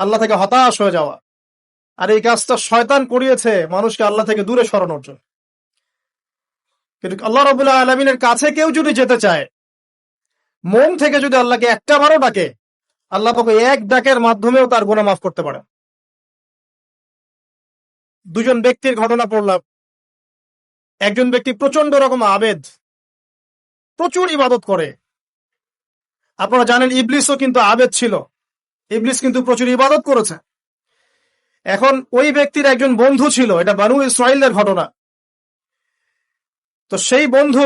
আল্লাহ থেকে হতাশ হয়ে যাওয়া। আর এই কাজটা শয়তান করিয়েছে মানুষকে আল্লাহ থেকে দূরে সরানোর জন্য। কিন্তু আল্লাহ রাব্বুল আলামিনের কাছে কেউ যদি যেতে চায়, মন থেকে যদি আল্লাহকে একটা বারও ডাকে, আল্লাহ পাক এক ডাকের মাধ্যমেও তার গুনাহ মাফ করতে পারে। দুজন ব্যক্তির ঘটনা পড়লাম। একজন ব্যক্তি প্রচন্ড রকম আবেদ, প্রচুর ইবাদত করে। আপনারা জানেন ইবলিসও কিন্তু আবেদ ছিল, ইবলিস কিন্তু প্রচুর ইবাদত করেছে। এখন ওই ব্যক্তির একজন বন্ধু ছিল, এটা বানু ইসরাইলের ঘটনা। তো সেই বন্ধু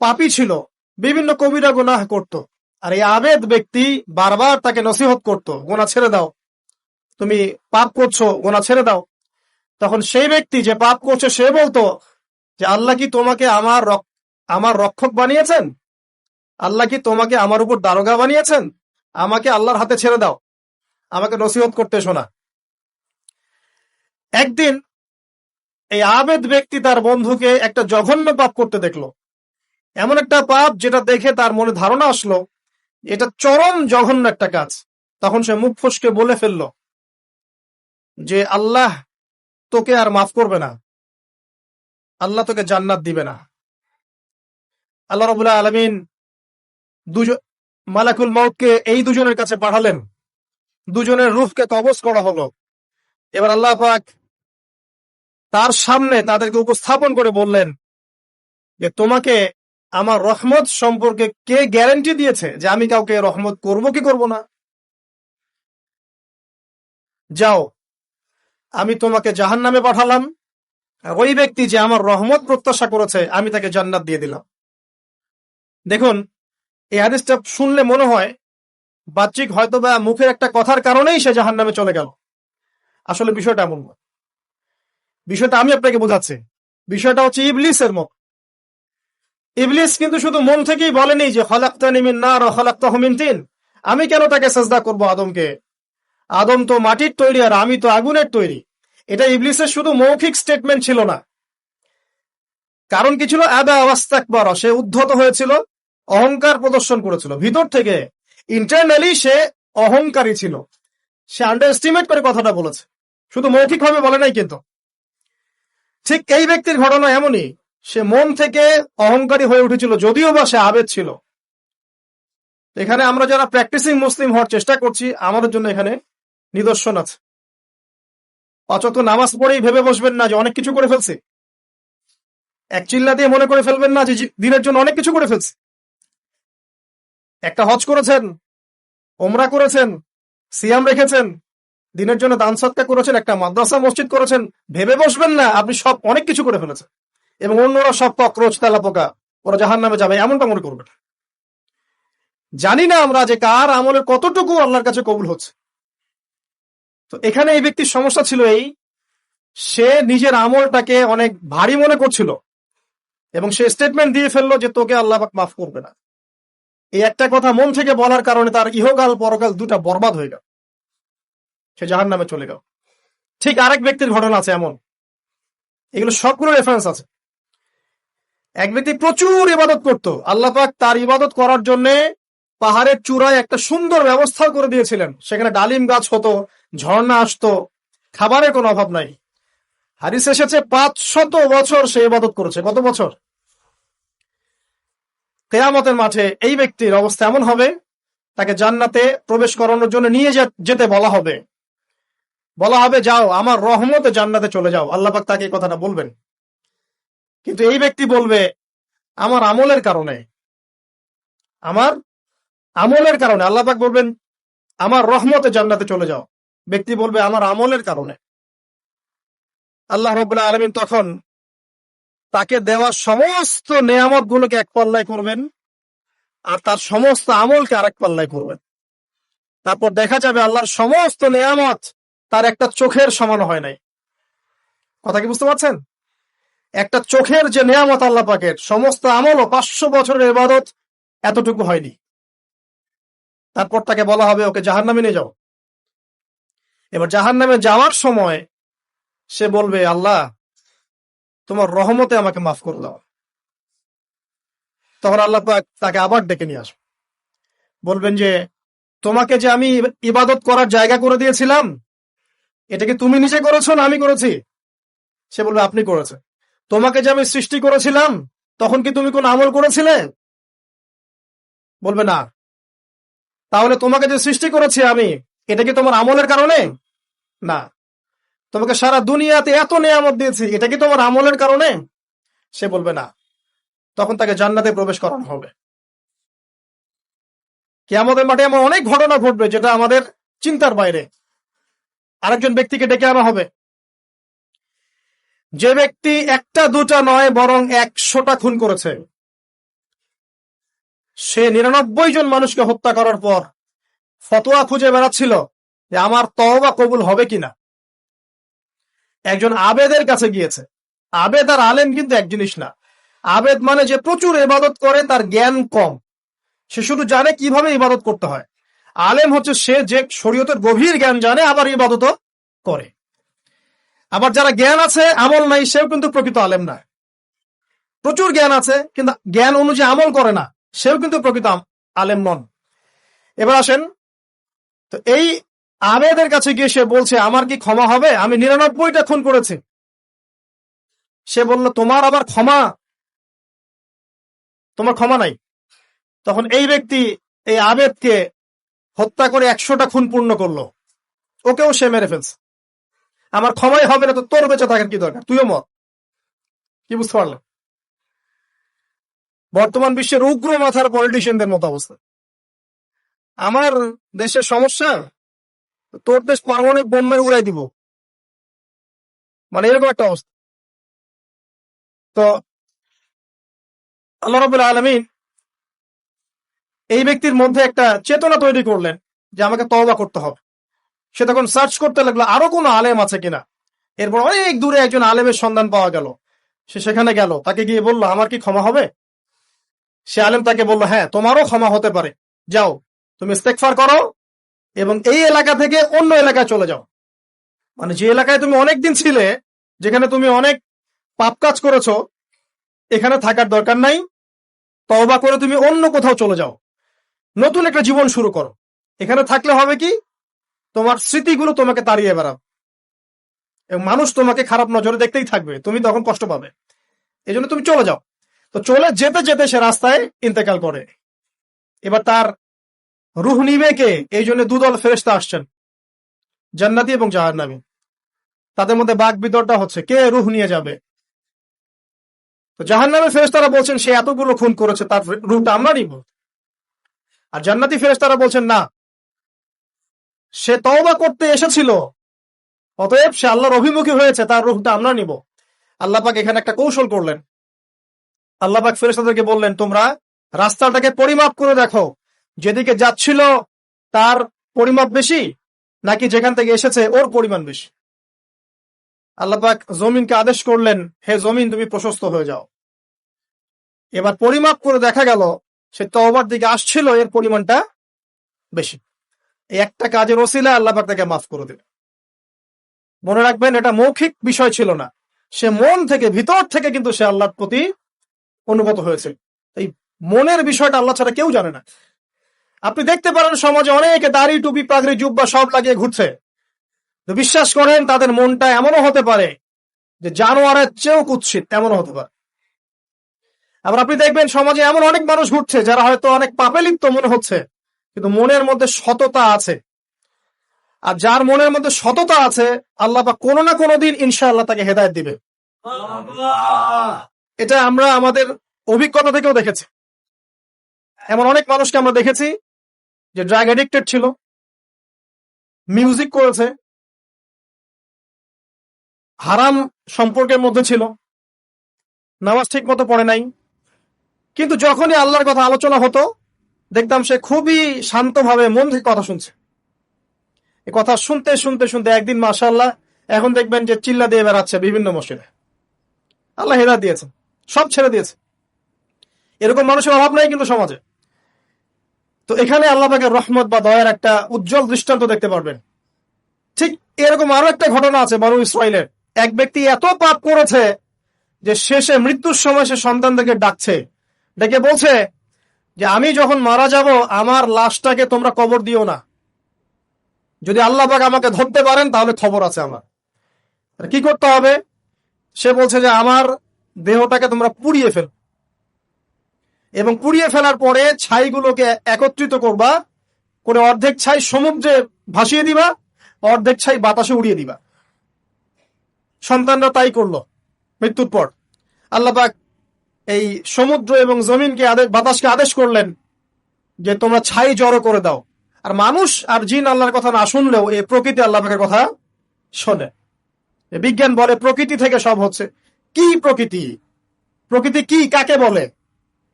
পাপী ছিল, বিভিন্ন কবিরা গুনাহ করত। আর এই আবেদ ব্যক্তি বারবার তাকে নসিহত করত, গুনাহ ছেড়ে দাও, তুমি পাপ করছো, গুনাহ ছেড়ে দাও। তখন সেই ব্যক্তি যে পাপ করছে সে বলতো যে আল্লাহ কি তোমাকে আমার রক্ষক বানিয়েছেন? আল্লাহ কি তোমাকে আমার উপর দারোগা বানিয়েছেন? আমাকে আল্লাহর হাতে ছেড়ে দাও, আমাকে নসিহত করতে শোনা। একদিন এই আবেদ ব্যক্তি তার বন্ধুকে একটা জঘন্য পাপ করতে দেখলো, এমন একটা পাপ যেটা দেখে তার মনে ধারণা আসলো এটা চরম জঘন্য একটা কাজ। তখন সে মুখ ফসকে বলে ফেললো যে আল্লাহ তোকে আর মাফ করবে না, আল্লাহ তোকে জান্নাত দিবে না। আল্লাহ রাব্বুল আলামিন দুজন মালাকুল মউতকে এই দুজনের কাছে পাঠালেন, দুজনের রূহকে কবজ করা হলো। এবার আল্লাহ পাক তার সামনে তাদেরকে উপস্থাপন করে বললেন যে তোমাকে আমার রহমত সম্পর্কে কে গ্যারান্টি দিয়েছে যে আমি কাউকে রহমত করব কি করব না? যাও, আমি তোমাকে জাহান্নামে পাঠালাম, ওই ব্যক্তি যে আমার রহমত প্রত্যাশা করেছে আমি তাকে জান্নাত দিয়ে দিলাম। দেখুন, এই হাদিসটা শুনলে মনে হয় বাহ্যিক হয়তো বা মুখের একটা কথার কারণেই সে জাহান্নামে চলে গেল। আসলে বিষয়টা এমন না। বিষয়টা আমি আপনাকে বোঝাচ্ছি। বিষয়টা হচ্ছে ইবলিসের মত। ইবলিস কিন্তু শুধু মন থেকেই বলেনি যে খলাকতানি মিন নার ওয়া খলাকতাহু মিন তিন, আমি কেন তাকে সিজদা করব আদমকে, আদম তো মাটির তৈরি আর আমি তো আগুনের তৈরি। এটা ইবলিসের শুধু মৌখিক স্টেটমেন্ট ছিল না, কারণ কি ছিল? আবা ওয়াস্তাকবার, সে উদ্ধত হয়েছিল, অহংকার প্রদর্শন করেছিল। ভিতর থেকে ইন্টারনালি সে অহংকারী ছিল, সে আন্ডার এস্টিমেট করে কথাটা বলেছে, শুধু মৌখিক ভাবে বলে নাই। কিন্তু ঠিক এই ব্যক্তির ঘটনা এমনই, সে মন থেকে অহংকারী হয়ে উঠেছিল, যদিও বা সে আবেদ ছিল। এখানে আমরা যারা প্র্যাকটিসিং মুসলিম হওয়ার চেষ্টা করছি, আমাদের জন্য এখানে নিদর্শন আছে। অচত নামাজ পড়েই ভেবে বসবেন না যে অনেক কিছু করে ফেলছে, এক চিল্লা দিয়ে মনে করে ফেলবেন না যে দিনের জন্য অনেক কিছু করে ফেলছে। একটা হজ করেছেন, ওমরা করেছেন, সিয়াম রেখেছেন, দিনের জন্য দান সদকা করেছেন, একটা মাদ্রাসা মসজিদ করেছেন, ভেবে বসবেন না আপনি সব অনেক কিছু করে ফেলেছেন এবং অন্যরা সব ককরোচ তেলাপোকা, ওরা জাহান্নামে যাবে, এমনটা মনে করবেন। জানি না আমরা যে কার আমলের কতটুকু আল্লাহর কাছে কবুল হচ্ছে। তো এখানে এই ব্যক্তির সমস্যা ছিল এই, সে নিজের আমলটাকে অনেক ভারী মনে করছিল এবং সে স্টেটমেন্ট দিয়ে ফেললো যে তোকে আল্লাহ পাক মাফ করবে না। এই একটা কথা মন থেকে বলার কারণে তার ইহকাল পরকাল দুটা বরবাদ হয়ে গেল, সে জাহান্নামে চলে গেল। ঠিক আরেক ব্যক্তির ঘটনা আছে এমন, এগুলো সবগুলো রেফারেন্স আছে। এক ব্যক্তি প্রচুর ইবাদত করত, আল্লাহ পাক তার ইবাদত করার জন্য পাহাড়ের চূড়ায় একটা সুন্দর ব্যবস্থা করে দিয়েছিলেন, সেখানে ডালিম গাছ হতো, ঝর্ণা আসতো, খাবারের কোনো অভাব নাই। হাদিস এসেছে 500 বছর সে ইবাদত করেছে। কত বছর? কিয়ামতের মাঠে এই ব্যক্তির অবস্থা এমন হবে, তাকে জান্নাতে প্রবেশ করানোর জন্য নিয়ে যেতে বলা হবে, যাও আমার রহমতে জান্নাতে চলে যাও। আল্লাহ পাক তাকে এই কথাটা বলবেন, কিন্তু এই ব্যক্তি বলবে আমার আমলের কারণে, আমার আমলের কারণে। আল্লাহ পাক বলবেন আমার রহমতে জান্নাতে চলে যাও, ব্যক্তি বলবে আমার আমলের কারণে। আল্লাহ রাব্বুল আলামিন তখন তাকে দেওয়া সমস্ত নেয়ামত গুলোকে এক পাল্লায় করবেন আর তার সমস্ত আমলকে আরেক পাল্লায় করবেন। তারপর দেখা যাবে আল্লাহর সমস্ত নেয়ামত তার একটা চোখের সমান হয় নাই। কথা কি বুঝতে পারছেন? একটা চোখের যে নেয়ামত আল্লাহ পাকের, সমস্ত আমল ও 500 বছরের ইবাদত এতটুকু হয়নি। তারপর তাকে বলা হবে ওকে জাহান্নামে নিয়ে যাও। এবার জাহান্নামে যাওয়ার সময় সে বলবে আল্লাহ তোমার রহমতে আমাকে মাফ করে দাও। তখন আল্লাহ পাক তাকে আবার ডেকে নিয়ে আসবে, বলবেন যে তোমাকে যে আমি ইবাদত করার জায়গা করে দিয়েছিলাম, এটা কি তুমি নিজে করেছো না আমি করেছি? সে বলবে আপনি করেছেন। তোমাকে যে আমি সৃষ্টি করেছিলাম, তখন কি তুমি কোন আমল করেছিলে? বলবে না। তাহলে তোমাকে যে সৃষ্টি করেছি আমি, এটা কি তোমার আমলের কারণে? না। তোমাকে সারা দুনিয়াতে এত নেয়ামত দিয়েছি, এটা কি তোমার আমলের কারণে? সে বলবে না। তখন তাকে জান্নাতে প্রবেশ করানো হবে। কিয়ামতের মাঠে এমন অনেক ঘটনা ঘটবে যেটা আমাদের চিন্তার বাইরে। আরেকজন ব্যক্তিকে ডেকে আনা হবে, যে ব্যক্তি একটা দুটা নয় বরং 100টা খুন করেছে। সে 99 জন মানুষকে হত্যা করার পর ফতোয়া খুঁজে বেড়াচ্ছিল যে আমার তওবা কবুল হবে কিনা। একজন আবেদের কাছে গিয়েছে। আবেদ আর আলেম কিন্তু এক জিনিস না। আবেদ মানে যে প্রচুর ইবাদত করে, তার জ্ঞান কম, সে শুধু জানে কিভাবে ইবাদত করতে হয়। আলেম হচ্ছে সে যে শরীয়তের গভীর জ্ঞান জানে, আবার ইবাদতও করে। আবার যারা জ্ঞান আছে আমল নাই, সেও কিন্তু প্রকৃত আলেম না। প্রচুর জ্ঞান আছে কিন্তু জ্ঞান অনুযায়ী আমল করে না, সেও কিন্তু প্রকৃত আলেম নন। এবার আসেন, তো এই আবেদের কাছে গিয়ে সে বলছে আমার কি ক্ষমা হবে, আমি 99টা খুন করেছি। সে বলল তোমার আবার ক্ষমা, তোমার ক্ষমা নাই। তখন এই ব্যক্তি এই আবেদকে হত্যা করে 100টা খুন পূর্ণ করলো, ওকেও সে মেরে ফেলছে। আমার ক্ষমাই হবে না তো তোর বেঁচে থাকার কি দরকার, তুইও মর। কি বুঝতে পারলেন? বর্তমান বিশ্বের উগ্র মাথার পলিটিশিয়ানদের মতো অবস্থা। আমার দেশের সমস্যা, তোর দেশ পারমাণবিক বোমা উড়াই দিব, মানে এরকম একটা অবস্থা। তো আল্লাহ রাব্বুল আলামিন এই ব্যক্তির মধ্যে একটা চেতনা তৈরি করলেন যে আমাকে তওবা করতে হবে। সে তখন সার্চ করতে লাগলো আরো কোনো আলেম আছে কিনা। এরপর অনেক দূরে একজন আলেমের সন্ধান পাওয়া গেল। সে সেখানে গেল, তাকে গিয়ে বলল আমার কি ক্ষমা হবে? সে আলেম তাকে বলল হ্যাঁ, তোমারও ক্ষমা হতে পারে, যাও তুমি ইস্তেগফার করো এবং এই এলাকা থেকে অন্য এলাকায় চলে যাও। মানে যে এলাকায় তুমি অনেক দিন ছিলে, যেখানে তুমি অনেক পাপ কাজ করেছো, এখানে থাকার দরকার নাই। তওবা করে তুমি অন্য কোথাও চলে যাও, নতুন একটা জীবন শুরু করো। এখানে থাকলে হবে কি, তোমার স্মৃতিগুলো তোমাকে তাড়িয়ে বেড়াবে এবং মানুষ তোমাকে খারাপ নজরে দেখতেই থাকবে, তুমি তখন কষ্ট পাবে। এই জন্য তুমি চলে যাও। তো চলে যেতে যেতে সে রাস্তায় ইন্তেকাল করে। এবার তার রূহ নিবে কে? এই জন্য দুদল ফেরেশতা আসছেন, জান্নাতি এবং জাহান্নামী। তাদের মধ্যে বাক বিতরটা হচ্ছে কে রূহ নিয়ে যাবে। তো জাহান্নামের ফেরেশতারা বলছেন সে এতগুলো খুন করেছে, তার রূহটা আমরা নিব। আর জান্নাতি ফেরেশতারা বলছেন না, সে তওবা করতে এসেছিল, অতএব সে আল্লাহর অভিমুখী হয়েছে, তার রূহটা আমরা নিব। আল্লাহ পাক এখানে একটা কৌশল করলেন। আল্লাহ পাক ফেরেশতাদেরকে বললেন তোমরা রাস্তাটাকে পরিমাপ করে দেখো, যেদিকে যাচ্ছিল তার পরিমাপ বেশি নাকি যেখান থেকে এসেছে ওর পরিমাণ বেশি। আল্লাহ পাক জমিনকে আদেশ করলেন হে জমিন তুমি প্রশস্ত হয়ে যাও। এবার পরিমাপ করে দেখা গেল সে তওবার দিকে আসছিল, এর পরিমাণটা বেশি। এই একটা কাজের ওসিলায় আল্লাহ পাক তাকে মাফ করে দিলেন। মনে রাখবেন এটা মৌখিক বিষয় ছিল না, সে মন থেকে ভিতর থেকে কিন্তু সে আল্লাহর প্রতি অনুগত হয়েছে। এই মনের বিষয়টা আল্লাহ ছাড়া কেউ জানে না। আপনি দেখতে পারেন সমাজে অনেকে দাড়ি টুপি পাগড়ি জুব্বা সব লাগিয়ে ঘুরছে, তো বিশ্বাস করেন তাদের মনটা এমনও হতে পারে যে জানোয়ারের চেয়েও কুৎসিত, এমনও হতে পারে। আবার আপনি দেখবেন সমাজে এমন অনেক মানুষ ঘুরছে যারা হয়তো অনেক পাপে লিপ্ত মনে হচ্ছে, কিন্তু মনের মধ্যে সততা আছে। আর যার মনের মধ্যে সততা আছে, আল্লাহ পাক কোনো না কোনো দিন ইনশাআল্লাহ তাকে হেদায়েত দিবে। এটা আমরা আমাদের অভিজ্ঞতা থেকেও দেখেছি। এমন অনেক মানুষকে আমরা দেখেছি যে ড্রাগ অ্যাডিক্টেড ছিল, মিউজিক করেছে, হারাম সম্পর্কের মধ্যে ছিল, নামাজ ঠিক মতো পড়ে নাই, কিন্তু যখনই আল্লাহর কথা আলোচনা হতো দেখতাম সে খুবই শান্তভাবে মন থেকে কথা শুনছে। এই কথা শুনতে শুনতে শুনতে একদিন মাশাআল্লাহ এখন দেখবেন যে চিল্লা দিয়ে বেড়াচ্ছে বিভিন্ন মসজিদে। আল্লাহ হেদায়েত দিয়েছেন, সব ছেড়ে দিয়েছে। এরকম মানুষের অভাব নাই কিন্তু সমাজে। তো এখানে আল্লাহ পাকের রহমত বা দয়ার একটা উজ্জ্বল দৃষ্টান্ত দেখতে পারবেন। ঠিক এরকম আরো একটা ঘটনা আছে বনু ইসরাইলের। এক ব্যক্তি এত পাপ করেছে যে শেষে মৃত্যুর সময় সে সন্তানদেরকে ডাকছে, ডেকে বলছে যে আমি যখন মারা যাব আমার লাশটাকে তোমরা কবর দিও না, যদি আল্লাহ পাক আমাকে ধরতে পারেন তাহলে খবর আছে আমার। কি করতে হবে? সে বলছে যে আমার দেহটাকে তোমরা পুড়িয়ে ফেল, এবং পুড়িয়ে ফেলার পরে ছাইগুলোকে একত্রিত করবা, করে অর্ধেক ছাই সমুদ্রে ভাসিয়ে দিবা, অর্ধেক ছাই বাতাসে উড়িয়ে দিবা। সন্তানরা তাই করলো। মৃত্যুর পর আল্লাহ পাক এই সমুদ্র এবং জমিনকে বাতাসকে আদেশ করলেন যে তোমরা ছাই জড়ো করে দাও। আর মানুষ আর জিন আল্লাহর কথা না শুনলেও এই প্রকৃতি আল্লাহ পাকের কথা শোনে। বিজ্ঞান বলে প্রকৃতি থেকে সব হচ্ছে। কি প্রকৃতি? প্রকৃতি কি, কাকে বলে?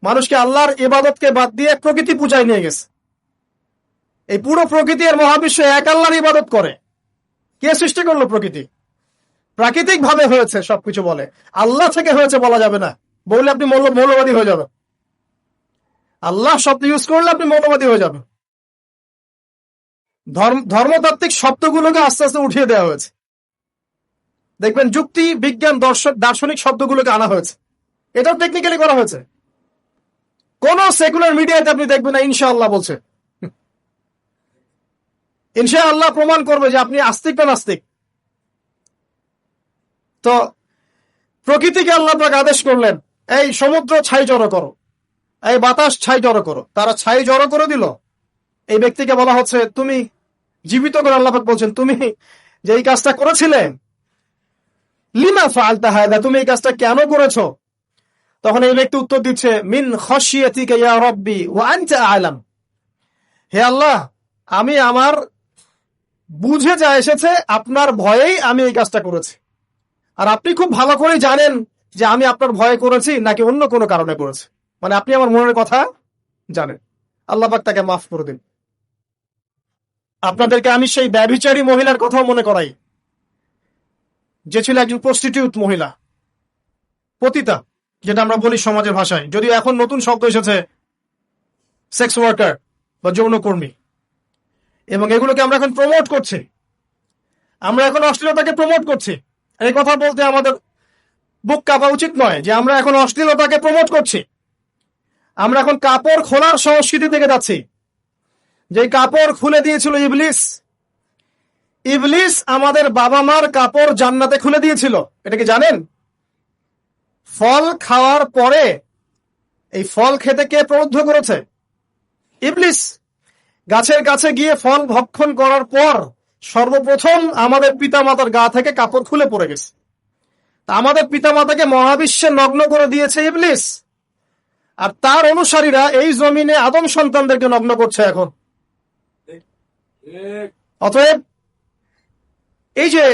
মানুষকে আল্লাহর ইবাদতকে বাদ দিয়ে প্রকৃতি পূজায় নিয়ে গেছে। এই পুরো প্রকৃতি আর মহাবিশ্ব এক আল্লাহর ইবাদত করে। কে সৃষ্টি করলো প্রকৃতি? প্রাকৃতিক ভাবে হয়েছে সবকিছু বলে, আল্লাহ থেকে হয়েছে বলা যাবে না। বললে আপনি মৌলবাদী হয়ে যাবেন। আল্লাহ শব্দ ইউজ করলে আপনি মৌলবাদী হয়ে যাবেন। ধর্মতাত্ত্বিক শব্দগুলোকে আস্তে আস্তে উঠিয়ে দেওয়া হয়েছে। দেখবেন যুক্তি, বিজ্ঞান, দার্শনিক শব্দগুলোকে আনা হয়েছে। এটাও টেকনিক্যালি করা হয়েছে। কোন সেকুলার মিডিয়াতে আপনি দেখবেন না ইনশাআল্লাহ বলছে। ইনশাআল্লাহ প্রমাণ করবে যে আপনি আস্তিক না নাস্তিক। তো প্রকৃতিকে আল্লাহ পাক আদেশ করলেন, এই সমুদ্র ছাই জড়ো করো, এই বাতাস ছাই জড়ো করো। তারা ছাই জড়ো করে দিল। এই ব্যক্তিকে বলা হচ্ছে তুমি জীবিত করে আল্লাহ পাক বলছেন তুমি যে এই কাজটা করেছিলে, লিমা ফাআলতা হাযা, তুমি এই কাজটা কেন করেছো? তখন এই ব্যক্তি উত্তর দিচ্ছে, মিন খাশিয়াতিকা ইয়া রাব্বি ওয়া আনতা আ'লাম। হে আল্লাহ, আমি আমার বুঝে যা এসেছে আপনার ভয়েই আমি এই কাজটা করেছি, আর আপনি খুব ভালো করে জানেন যে আমি আপনার ভয়ে করেছি নাকি অন্য কোনো কারণে করেছি। মানে আপনি আমার মনের কথা জানেন। আল্লাহ পাক তাকে মাফ করে দিন। আপনাদেরকে আমি সেই ব্যভিচারী মহিলার কথাও মনে করাই, যে ছিল একজন প্রস্টিটিউট মহিলা, পতিতা, যেটা আমরা বলি সমাজের ভাষায়। যদিও এখন নতুন শব্দ এসেছে সেক্স ওয়ার্কার বা যৌনকর্মী, এবং এগুলোকে আমরা এখন প্রমোট করছি। আমরা এখন অশ্লীলতাকে প্রমোট করছি। এই কথা বলতে আমাদের বুক কাঁপা উচিত নয় যে আমরা এখন অশ্লীলতাকে প্রমোট করছি। আমরা এখন কাপড় খোলার সংস্কৃতি থেকে যাচ্ছি। যে কাপড় খুলে দিয়েছিল ইবলিস। ইবলিস আমাদের বাবা মার কাপড় জান্নাতে খুলে দিয়েছিল, এটা কি জানেন? ফল খাওয়ার পরে এই ফল খেতে কে প্রলুব্ধ করেছে? ইবলিস। গাছের কাছে গিয়ে ফল ভক্ষণ করার পর সর্বপ্রথম আমাদের পিতামাতার গা থেকে কাপড় খুলে পড়ে গেছে। তা আমাদের পিতামাতাকে মহাবিশ্বে নগ্ন করে দিয়েছে ইবলিস, আর তার অনুসারীরা এই জমিনে আদম সন্তানদেরকে নগ্ন করছে এখন। অতএব এই যে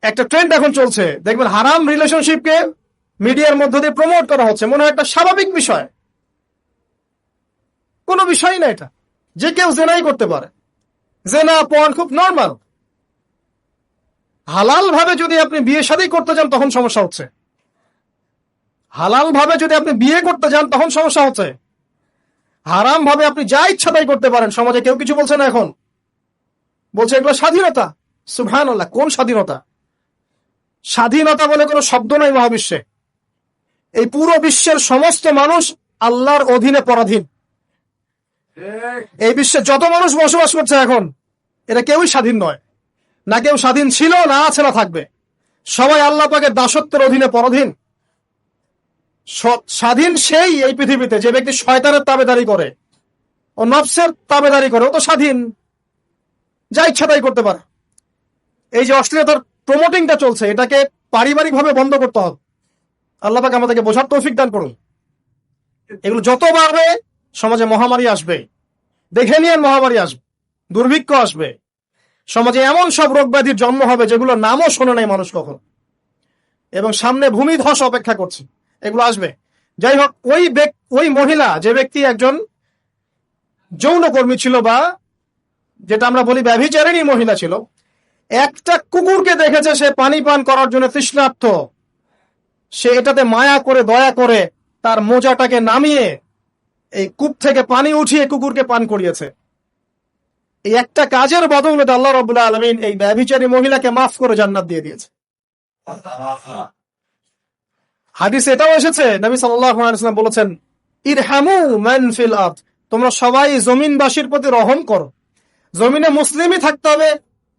একটা ট্রেন্ড এখন চলছে, দেখবেন হারাম রিলেশনশিপকে মিডিয়ার মধ্য দিয়ে প্রমোট করা হচ্ছে, মনে হয় একটা স্বাভাবিক বিষয়। কোনো বিষয় না এটা, যে কেউ জেনাই করতে পারে। জেনা পর্ন খুব নর্মাল। হালাল ভাবে যদি আপনি বিয়ে শাদী করতে যান তখন সমস্যা হচ্ছে। হালাল ভাবে যদি আপনি বিয়ে করতে যান তখন সমস্যা হচ্ছে। হারাম ভাবে আপনি যা ইচ্ছা তাই করতে পারেন, সমাজে কেউ কিছু বলছে না। এখন বলছে এগুলো স্বাধীনতা। সুবহানাল্লাহ, কোন স্বাধীনতা? স্বাধীনতা বলে কোনো শব্দ নাই মহাবিশ্বে। এই পুরো বিশ্বের সমস্ত মানুষ আল্লাহর অধীনে পরাধীন। এই বিশ্বে যত মানুষ বসবাস করছে এখন, এরা কেউই স্বাধীন নয়। না কেউ স্বাধীন ছিল, না আছে, না থাকবে। সবাই আল্লাহ পাকের দাসত্বের অধীনে পরাধীন। স্বাধীন সেই এই পৃথিবীতে যে ব্যক্তি শয়তানের তাবেদারি করে ও নফসের তাবেদারি করে, ও তো স্বাধীন, যা ইচ্ছা তাই করতে পারে। এই যে অশ্লীলতার প্রমোটিংটা চলছে, এটাকে পারিবারিক ভাবে বন্ধ করতে হবে। আল্লাহ পাক আমাদেরকে বোঝার তৌফিক দান করুন। এগুলো যত বাড়বে সমাজে মহামারী আসবে। দেখে নিয়ে মহামারী আসবে, দুর্ভিক্ষ আসবে, সমাজে এমন সব রোগ ব্যাধির জন্ম হবে যেগুলো নামও শোনে নাই মানুষ কখন, এবং সামনে ভূমিধস অপেক্ষা করছে। এগুলো আসবে। যাই হোক, ওই মহিলা, যে ব্যক্তি একজন যৌনকর্মী ছিল, বা যেটা আমরা বলি ব্যভিচারিণী মহিলা ছিল, একটা কুকুরকে দেখেছে সে পানি পান করার জন্য তৃষ্ণার্ত। সে এটাতে মায়া করে, দয়া করে তার মোজাটাকে নামিয়ে এই কূপ থেকে পানি উঠিয়ে কুকুরকে পান করিয়েছে। এই একটা কাজের বদৌলতে আল্লাহ রাব্বুল আলামিন এই ব্যভিচারী মহিলাকে মাফ করে জান্নাত দিয়ে দিয়েছে। হাদিসে এটাও এসেছে, নবী সাল্লাল্লাহু আলাইহি ওয়াসাল্লাম বলেছেন, ইরহামু মান ফিল আরদ, তোমরা সবাই জমিনবাসীর প্রতি রহম করো। জমিনে মুসলিমই থাকতে হবে,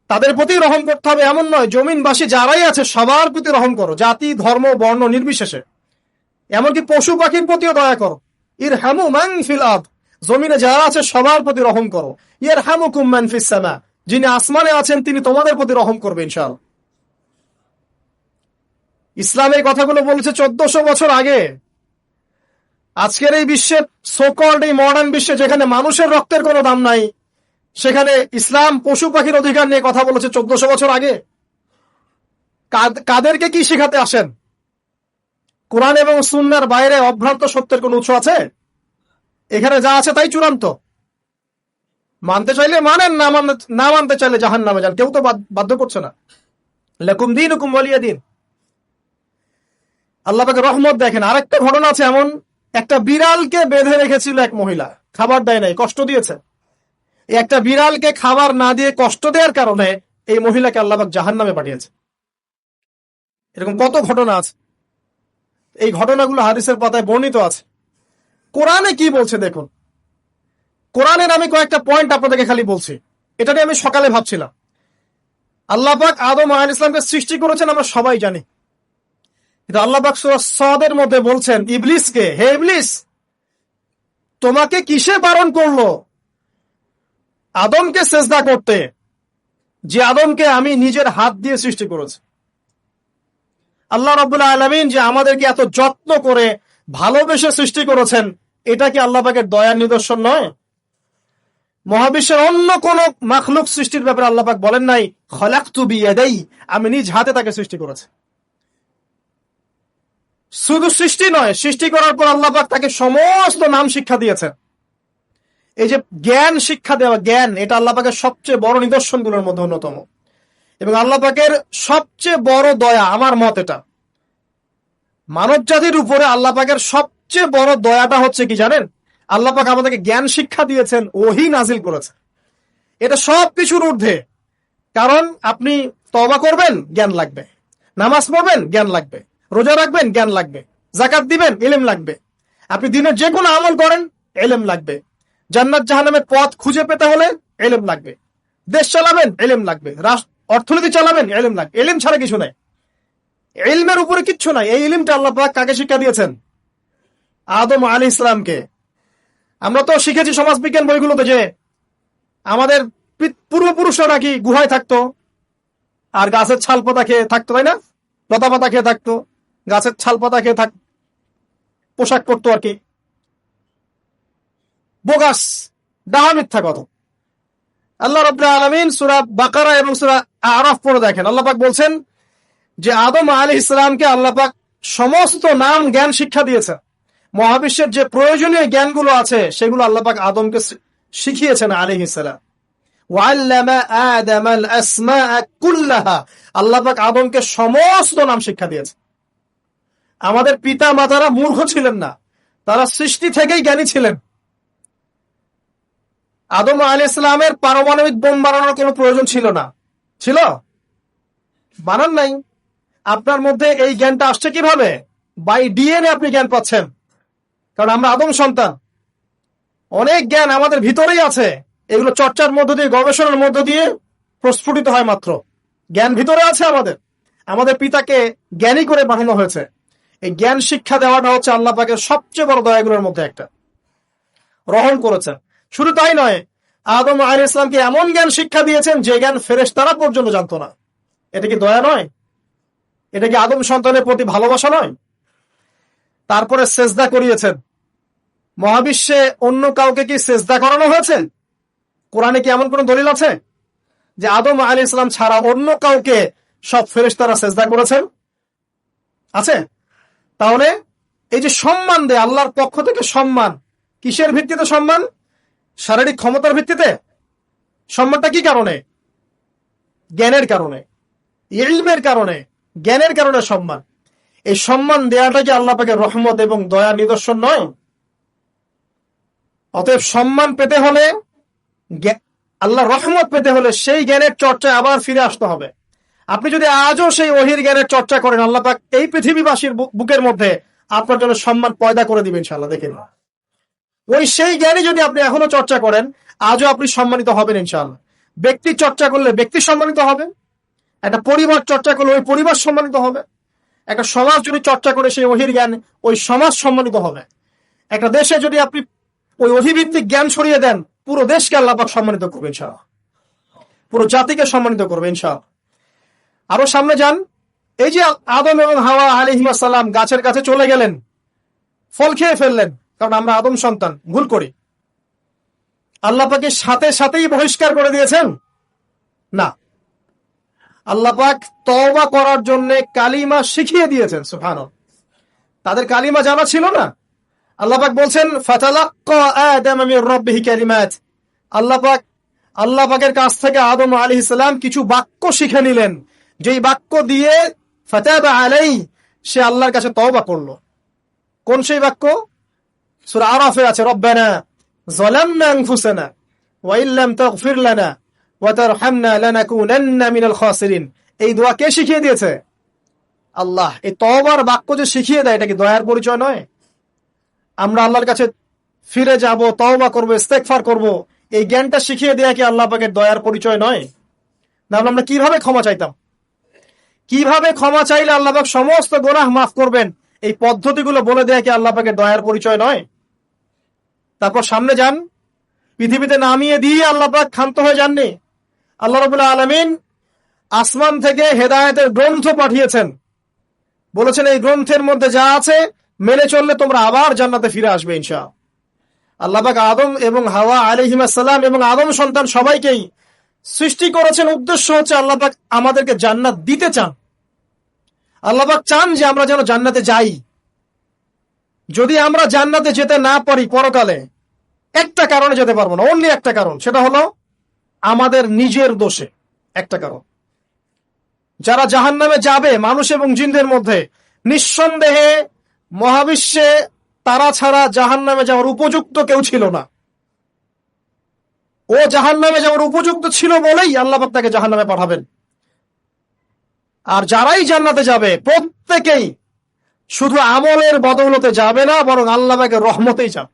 তাদের প্রতি রহম করতে হবে এমন নয়, জমিনবাসী যারাই আছে সবার প্রতি রহম করো, জাতি ধর্ম বর্ণ নির্বিশেষে। এমনকি পশু পাখির প্রতিও দয়া করো। ইরহামু মান ফিল আরদ, জমিনে যারা আছে সবার প্রতি রহম করো। ইয়ারহামুকুম মান ফিস সামা, যিনি আসমানে আছেন তিনি তোমাদের প্রতি রহম করবে ইনশাআল্লাহ। ইসলাম এই কথাগুলো বলেছে 1400 বছর আগে। আজকের এই বিশ্বে, সোকল্ড এই মডার্ন বিশ্বে, যেখানে মানুষের রক্তের কোনো দাম নাই, সেখানে ইসলাম পশু পাখির অধিকার নিয়ে কথা বলেছে 1400 বছর আগে। কাদেরকে কি শিখাতে আসেন? কোরআন এবং সুন্নাহর বাইরে অভ্রান্ত সত্যের কোন উৎস আছে? এখানে যা আছে তাই চূড়ান্ত। মানতে চাইলে মানেন, না মানতে চাইলে জাহান্নামে যান, কেউ তো বাধ্য করছে না। লাকুম দীনুকুম ওয়ালিয়া দিন। আল্লাহ পাকের রহমত দেখেন। আরেকটা ঘটনা আছে এমন, একটা বিড়ালকে বেঁধে রেখেছিল এক মহিলা, খাবার দেয় নাই, কষ্ট দিয়েছে। একটা বিড়ালকে খাবার না দিয়ে কষ্ট দেওয়ার কারণে এই মহিলাকে আল্লাহ পাক জাহান্নামে পাঠিয়েছে। এরকম কত ঘটনা আছে। এই ঘটনাগুলো হাদিসের পাতায় বর্ণিত আছে। কোরআনে কি বলছে দেখুন। কোরআনের আমি কয়েকটা পয়েন্ট আপনাদেরকে খালি বলছি, এটা নিয়ে আমি সকালে ভাবছিলাম। আল্লাহ পাক আদম আলাইহিস সালামকে সৃষ্টি করেছেন আমরা সবাই জানি, কিন্তু আল্লাহ পাক সূরা সাদের মধ্যে বলছেন ইবলিসকে, হে ইবলিস, তোমাকে কিসে বারণ করলো আদমকে সেজদা করতে, যে আদমকে আমি নিজের হাত দিয়ে সৃষ্টি করেছি। আল্লাহ রাব্বুল আলামিন যে আমাদেরকে এত যত্ন করে ভালোবেসে সৃষ্টি করেছেন, এটা কি আল্লাহ পাকের দয়ার নিদর্শন নয়? মহাবিশ্বের অন্য কোন মাখলুক সৃষ্টির ব্যাপারে আল্লাহ পাক বলেন নাই খলাকতু বিয়াদাই, আমি নিজ হাতে তাকে সৃষ্টি করেছি। শুধু সৃষ্টি নয়, সৃষ্টি করার পর আল্লাহ পাক তাকে সমস্ত নাম শিক্ষা দিয়েছেন। এই যে জ্ঞান শিক্ষা দেওয়া, জ্ঞান, এটা আল্লাহ পাকের সবচেয়ে বড় নিদর্শনগুলোর মধ্যে অন্যতম। এবং আল্লাহ পাকের সবচেয়ে বড় দয়া, আমার মত এটা, মানব জাতির উপরে আল্লাহ পাকের সবচেয়ে বড় দয়াটা হচ্ছে কি জানেন? আল্লাহ পাক আমাদেরকে জ্ঞান শিক্ষা দিয়েছেন, ওহী নাজিল করেছেন। এটা সব কিছুর ঊর্ধ্বে। কারণ আপনি তওবা করবেন, জ্ঞান লাগবে। নামাজ পড়বেন, জ্ঞান লাগবে। রোজা রাখবেন, জ্ঞান লাগবে। যাকাত দিবেন, ইলম লাগবে। আপনি দিনের যে কোনো আমল করেন, ইলম লাগবে। জান্নাত জাহান্নামের পথ খুঁজে পেতে হলে ইলম লাগবে। দেশ চালাবেন, ইলম লাগবে। অর্থনীতি চালাবেন, ইলম লাগবে। ইলম ছাড়া কিছু নাই, ইলমের উপরে কিচ্ছু নাই। এই ইলমটা আল্লাহ পাক কাকে শিক্ষা দিয়েছেন? আদম আলাইহিস সালামকে। আমরা তো শিখেছি সমাজবিজ্ঞান বইগুলোতে যে আমাদের পূর্বপুরুষরা নাকি গুহায় থাকতো আর গাছের ছাল পাতা খেয়ে থাকতো, তাই না? লতা পাতা খেয়ে থাকতো, গাছের ছাল পাতা খেয়ে পোশাক পরতো আর কি। বোগাস, ডাহা, মিথ্যা কথা। আল্লাহ রাব্বুল আলামিন সূরা বাকারা এবং সূরা আরাফ পড়ে দেখেন, আল্লাহ পাক বলছেন যে আদম আলাইহিস সালামকে আল্লাহ পাক সমস্ত নাম জ্ঞান শিক্ষা দিয়েছেন। মহাবিশ্বের যে প্রয়োজনীয় জ্ঞানগুলো আছে সেগুলো আল্লাহ পাক আদমকে শিখিয়েছেন আলাইহিস সালাম। ওয়াল্লামা আদামাল আসমাআ কুল্লাহা, আল্লাহ পাক আদমকে সমস্ত নাম শিক্ষা দিয়েছেন। আমাদের পিতা মাতারা মূর্খ ছিলেন না, তারা সৃষ্টি থেকেই জ্ঞানী ছিলেন। আদম আলাইহিস সালামের পারমাণবিক বোম বানানোর কোনো প্রয়োজন ছিল না। ছিল? বানান নাই। আপনার মধ্যে এই জ্ঞানটা আসছে কিভাবে? বাই ডিএনএ আপনি জ্ঞান পাচ্ছেন, কারণ আমরা আদম সন্তান। অনেক জ্ঞান আমাদের ভিতরেই আছে, এগুলো চর্চার মধ্য দিয়ে, গবেষণার মধ্য দিয়ে প্রস্ফুটিত হয় মাত্র। জ্ঞান ভিতরে আছে আমাদের। আমাদের পিতাকে জ্ঞানী করে বানানো হয়েছে। এই জ্ঞান শিক্ষা দেওয়াটা হচ্ছে আল্লাহ পাকের সবচেয়ে বড় দয়াগুলোর মধ্যে একটা। রহম করেছেন। শুধু তাই নয়, আদম আলাইহিস সালামকে এমন জ্ঞান শিক্ষা দিয়েছেন যে জ্ঞান ফেরেশতারা পর্যন্ত জানতো না। এটা কি দয়া নয়? এটা কি আদম সন্তানের প্রতি ভালোবাসা নয়? তারপরে সেজদা করিয়েছেন। মহাবিশ্বে অন্য কাউকে কি সেজদা করানো হয়েছে? কোরআনে কি এমন কোন দলিল আছে যে আদম আলাইহিস সালাম ছাড়া অন্য কাউকে সব ফেরেশতারা সেজদা করেছেন? আছে? তাহলে এই যে সম্মান দেয় আল্লাহর পক্ষ থেকে, সম্মান কিসের ভিত্তিতে? সম্মান শারীরিক ক্ষমতার ভিত্তিতে। সম্মানটা কি কারণে? জ্ঞানের কারণে, ইলমের কারণে, জ্ঞানের কারণে সম্মান। এই সম্মান দেয়াটা কি আল্লাহ পাকের রহমত এবং দয়া নিদর্শন নয়? অতএব সম্মান পেতে হলে, আল্লাহর রহমত পেতে হলে সেই জ্ঞানের চর্চায় আবার ফিরে আসতে হবে। আপনি যদি আজও সেই ওহীর জ্ঞানের চর্চা করেন, আল্লাহ পাক এই পৃথিবীবাসীর বুকের মধ্যে আপনার জন্য সম্মান পয়দা করে দিবেন ইনশাআল্লাহ। দেখেন। ওই সেই জ্ঞানী যদি আপনি এখনো চর্চা করেন, আজও আপনি সম্মানিত হবেন ইনশাআল্লাহ। ব্যক্তি চর্চা করলে ব্যক্তি সম্মানিত হবে, একটা পরিবার চর্চা করলে ওই পরিবার সম্মানিত হবে, একটা সমাজ যদি চর্চা করে সেই ওহির জ্ঞান, ওই সমাজ সম্মানিত হবে। একটা দেশে যদি আপনি ওই অধিভিত্তিক জ্ঞান ছড়িয়ে দেন, পুরো দেশকে আল্লাহ পাক সম্মানিত করবে ইনশাআল্লাহ, পুরো জাতিকে সম্মানিত করবে ইনশাআল্লাহ। আরো সামনে যান, এই যে আদম এবং হাওয়া আলাইহিস সালাম গাছের কাছে চলে গেলেন, ফল খেয়ে ফেললেন, কারণ আমরা আদম সন্তান, ভুল করি। আল্লাহ পাকের সাথে সাথেই বহিষ্কার করে দিয়েছেন? না, আল্লাহ পাক তওবা করার জন্য কালিমা শিখিয়ে দিয়েছেন। সুবহানাল্লাহ, তাদের কালিমা জানা ছিল না। আল্লাহ পাক বলছেন ফাতালাক্কা আদম মির রাব্বিহি কালিমাত, আল্লাহ পাকের কাছ থেকে আদম আলাইহিস সালাম কিছু বাক্য শিখে নিলেন, যেই বাক্য দিয়ে ফাতাবা আলাইহি, সে আল্লাহর কাছে তওবা করলো। কোন সেই বাক্য? সূরা আরাফে আছে, রব্বানা যালামনা আনফুসানা ওয়া ইল্লাম তাগফির লানা ওয়া তারহামনা লানাকুনান্না মিনাল খাসিরিন। এই দোয়া কে শিখিয়ে দিয়েছে? আল্লাহ। এই তওবার বাক্য যে শিখিয়ে দেয়, এটা কি দয়ার পরিচয় নয়? আমরা আল্লাহর কাছে ফিরে যাব, তওবা করব, ইস্তেগফার করব, এই জ্ঞানটা শিখিয়ে দেয়া কি আল্লাহ পাকের দয়ার পরিচয় নয়? না, আমরা কিভাবে ক্ষমা চাইতাম? কিভাবে ক্ষমা চাইলে আল্লাহ পাক সমস্ত গুনাহ মাফ করবেন, এই পদ্ধতিগুলো বলে দেয়া কি আল্লাহ পাকের দয়ার পরিচয় নয়? তারপর সামনে যান, পৃথিবীতে নামিয়ে দিয়ে আল্লাহ পাক ক্ষান্ত হয়ে যাননি। আল্লাহ রাব্বুল আলামিন আসমান থেকে হেদায়েতের গ্রন্থ পাঠিয়েছেন, বলেছেন এই গ্রন্থের মধ্যে যা আছে মেনে চললে তোমরা আবার জান্নাতে ফিরে আসবে ইনশাআল্লাহ। আল্লাহ পাক আদম এবং হাওয়া আলাইহিস সালাম এবং আদম সন্তান সবাইকেই সৃষ্টি করেছেন, উদ্দেশ্য হচ্ছে আল্লাহ পাক আমাদেরকে জান্নাত দিতে চান। আল্লাহ পাক চান যে আমরা যেন জান্নাতে যাই। যদি আমরা জান্নাতে যেতে না পারি পরকালে, একটা কারণে যেতে পারবো না, অনলি একটা কারণ, সেটা হলো আমাদের নিজের দোষে। একটা কারণ, যারা জাহান্নামে যাবে মানুষ এবং জিনদের মধ্যে, নিঃসন্দেহে মহাবিশ্বে তারা ছাড়া জাহান্নামে যাওয়ার উপযুক্ত কেউ ছিল না। ও জাহান্নামে যাওয়ার উপযুক্ত ছিল বলেই আল্লাহ পাক তাকে জাহান্নামে পাঠাবেন। আর যারাই জান্নাতে যাবে প্রত্যেকেই শুধু আমলের বদৌলতে যাবে না, বরং আল্লাহ পাকের রহমতেই যাবে।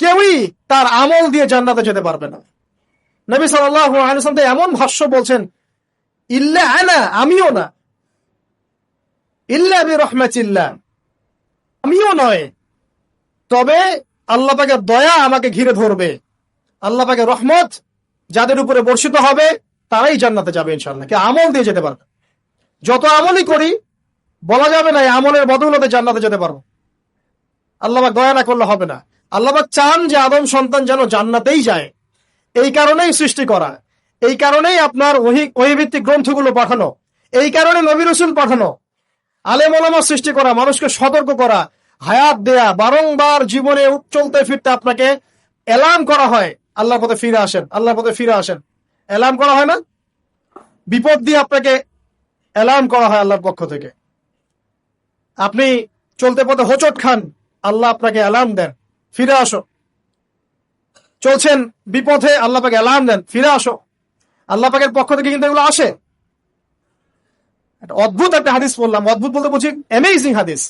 কেউই তার আমল দিয়ে জান্নাতে যেতে পারবে না। নবী সাল্লাল্লাহু আলাইহি ওয়াসাল্লাম এমন ভাষ্য বলছেন, ইল্লা আনা, আমিও না, ইল্লা বিরহমাতিল্লাহ, আমিও নয়, তবে আল্লাহ পাকের দয়া আমাকে ঘিরে ধরবে। আল্লাহ পাকের রহমত যাদের উপরে বর্ষিত হবে তারাই জান্নাতে যাবে ইনশাআল্লাহ। কে আমল দিয়ে যেতে পারবে? যত আমলই করি বলা যাবে না এই আমলের বদৌলতে জান্নাতে যেতে পারবো। আল্লাহ পাক দয়া না করলে হবে না। আল্লাহ পাক চান যে আদম সন্তান যেন জান্নাতেই যায়। এই কারণেই সৃষ্টি করা, এই কারণেই আপনার ওহীভিত্তিক গ্রন্থগুলো পাঠানো, এই কারণে নবী রাসূল পাঠানো, আলেম ওলামা সৃষ্টি করা, মানুষকে সতর্ক করা, হায়াত দেয়া, বারংবার জীবনে চলতে ফিরতে আপনাকে এলার্ম করা হয়, আল্লাহর পথে ফিরে আসেন, আল্লাহর পথে ফিরে আসেন। এলার্ম করা হয় না? বিপদ দিয়ে আপনাকে এলার্ম করা হয় আল্লাহর পক্ষ থেকে। আপনি চলতে পথে হোঁচট খান, আল্লাহ আপনাকে অ্যালার্ম দেন, ফিরে আসো। চলছেন বিপথে, আল্লাহ পাকে অ্যালার্ম দেন, ফিরে আসো। আল্লাহ পাকের পক্ষ থেকে কিন্তু এগুলো আসে। অদ্ভুত একটা হাদিস বললাম, অদ্ভুত বলতে বলছি অ্যামেজিং হাদিস,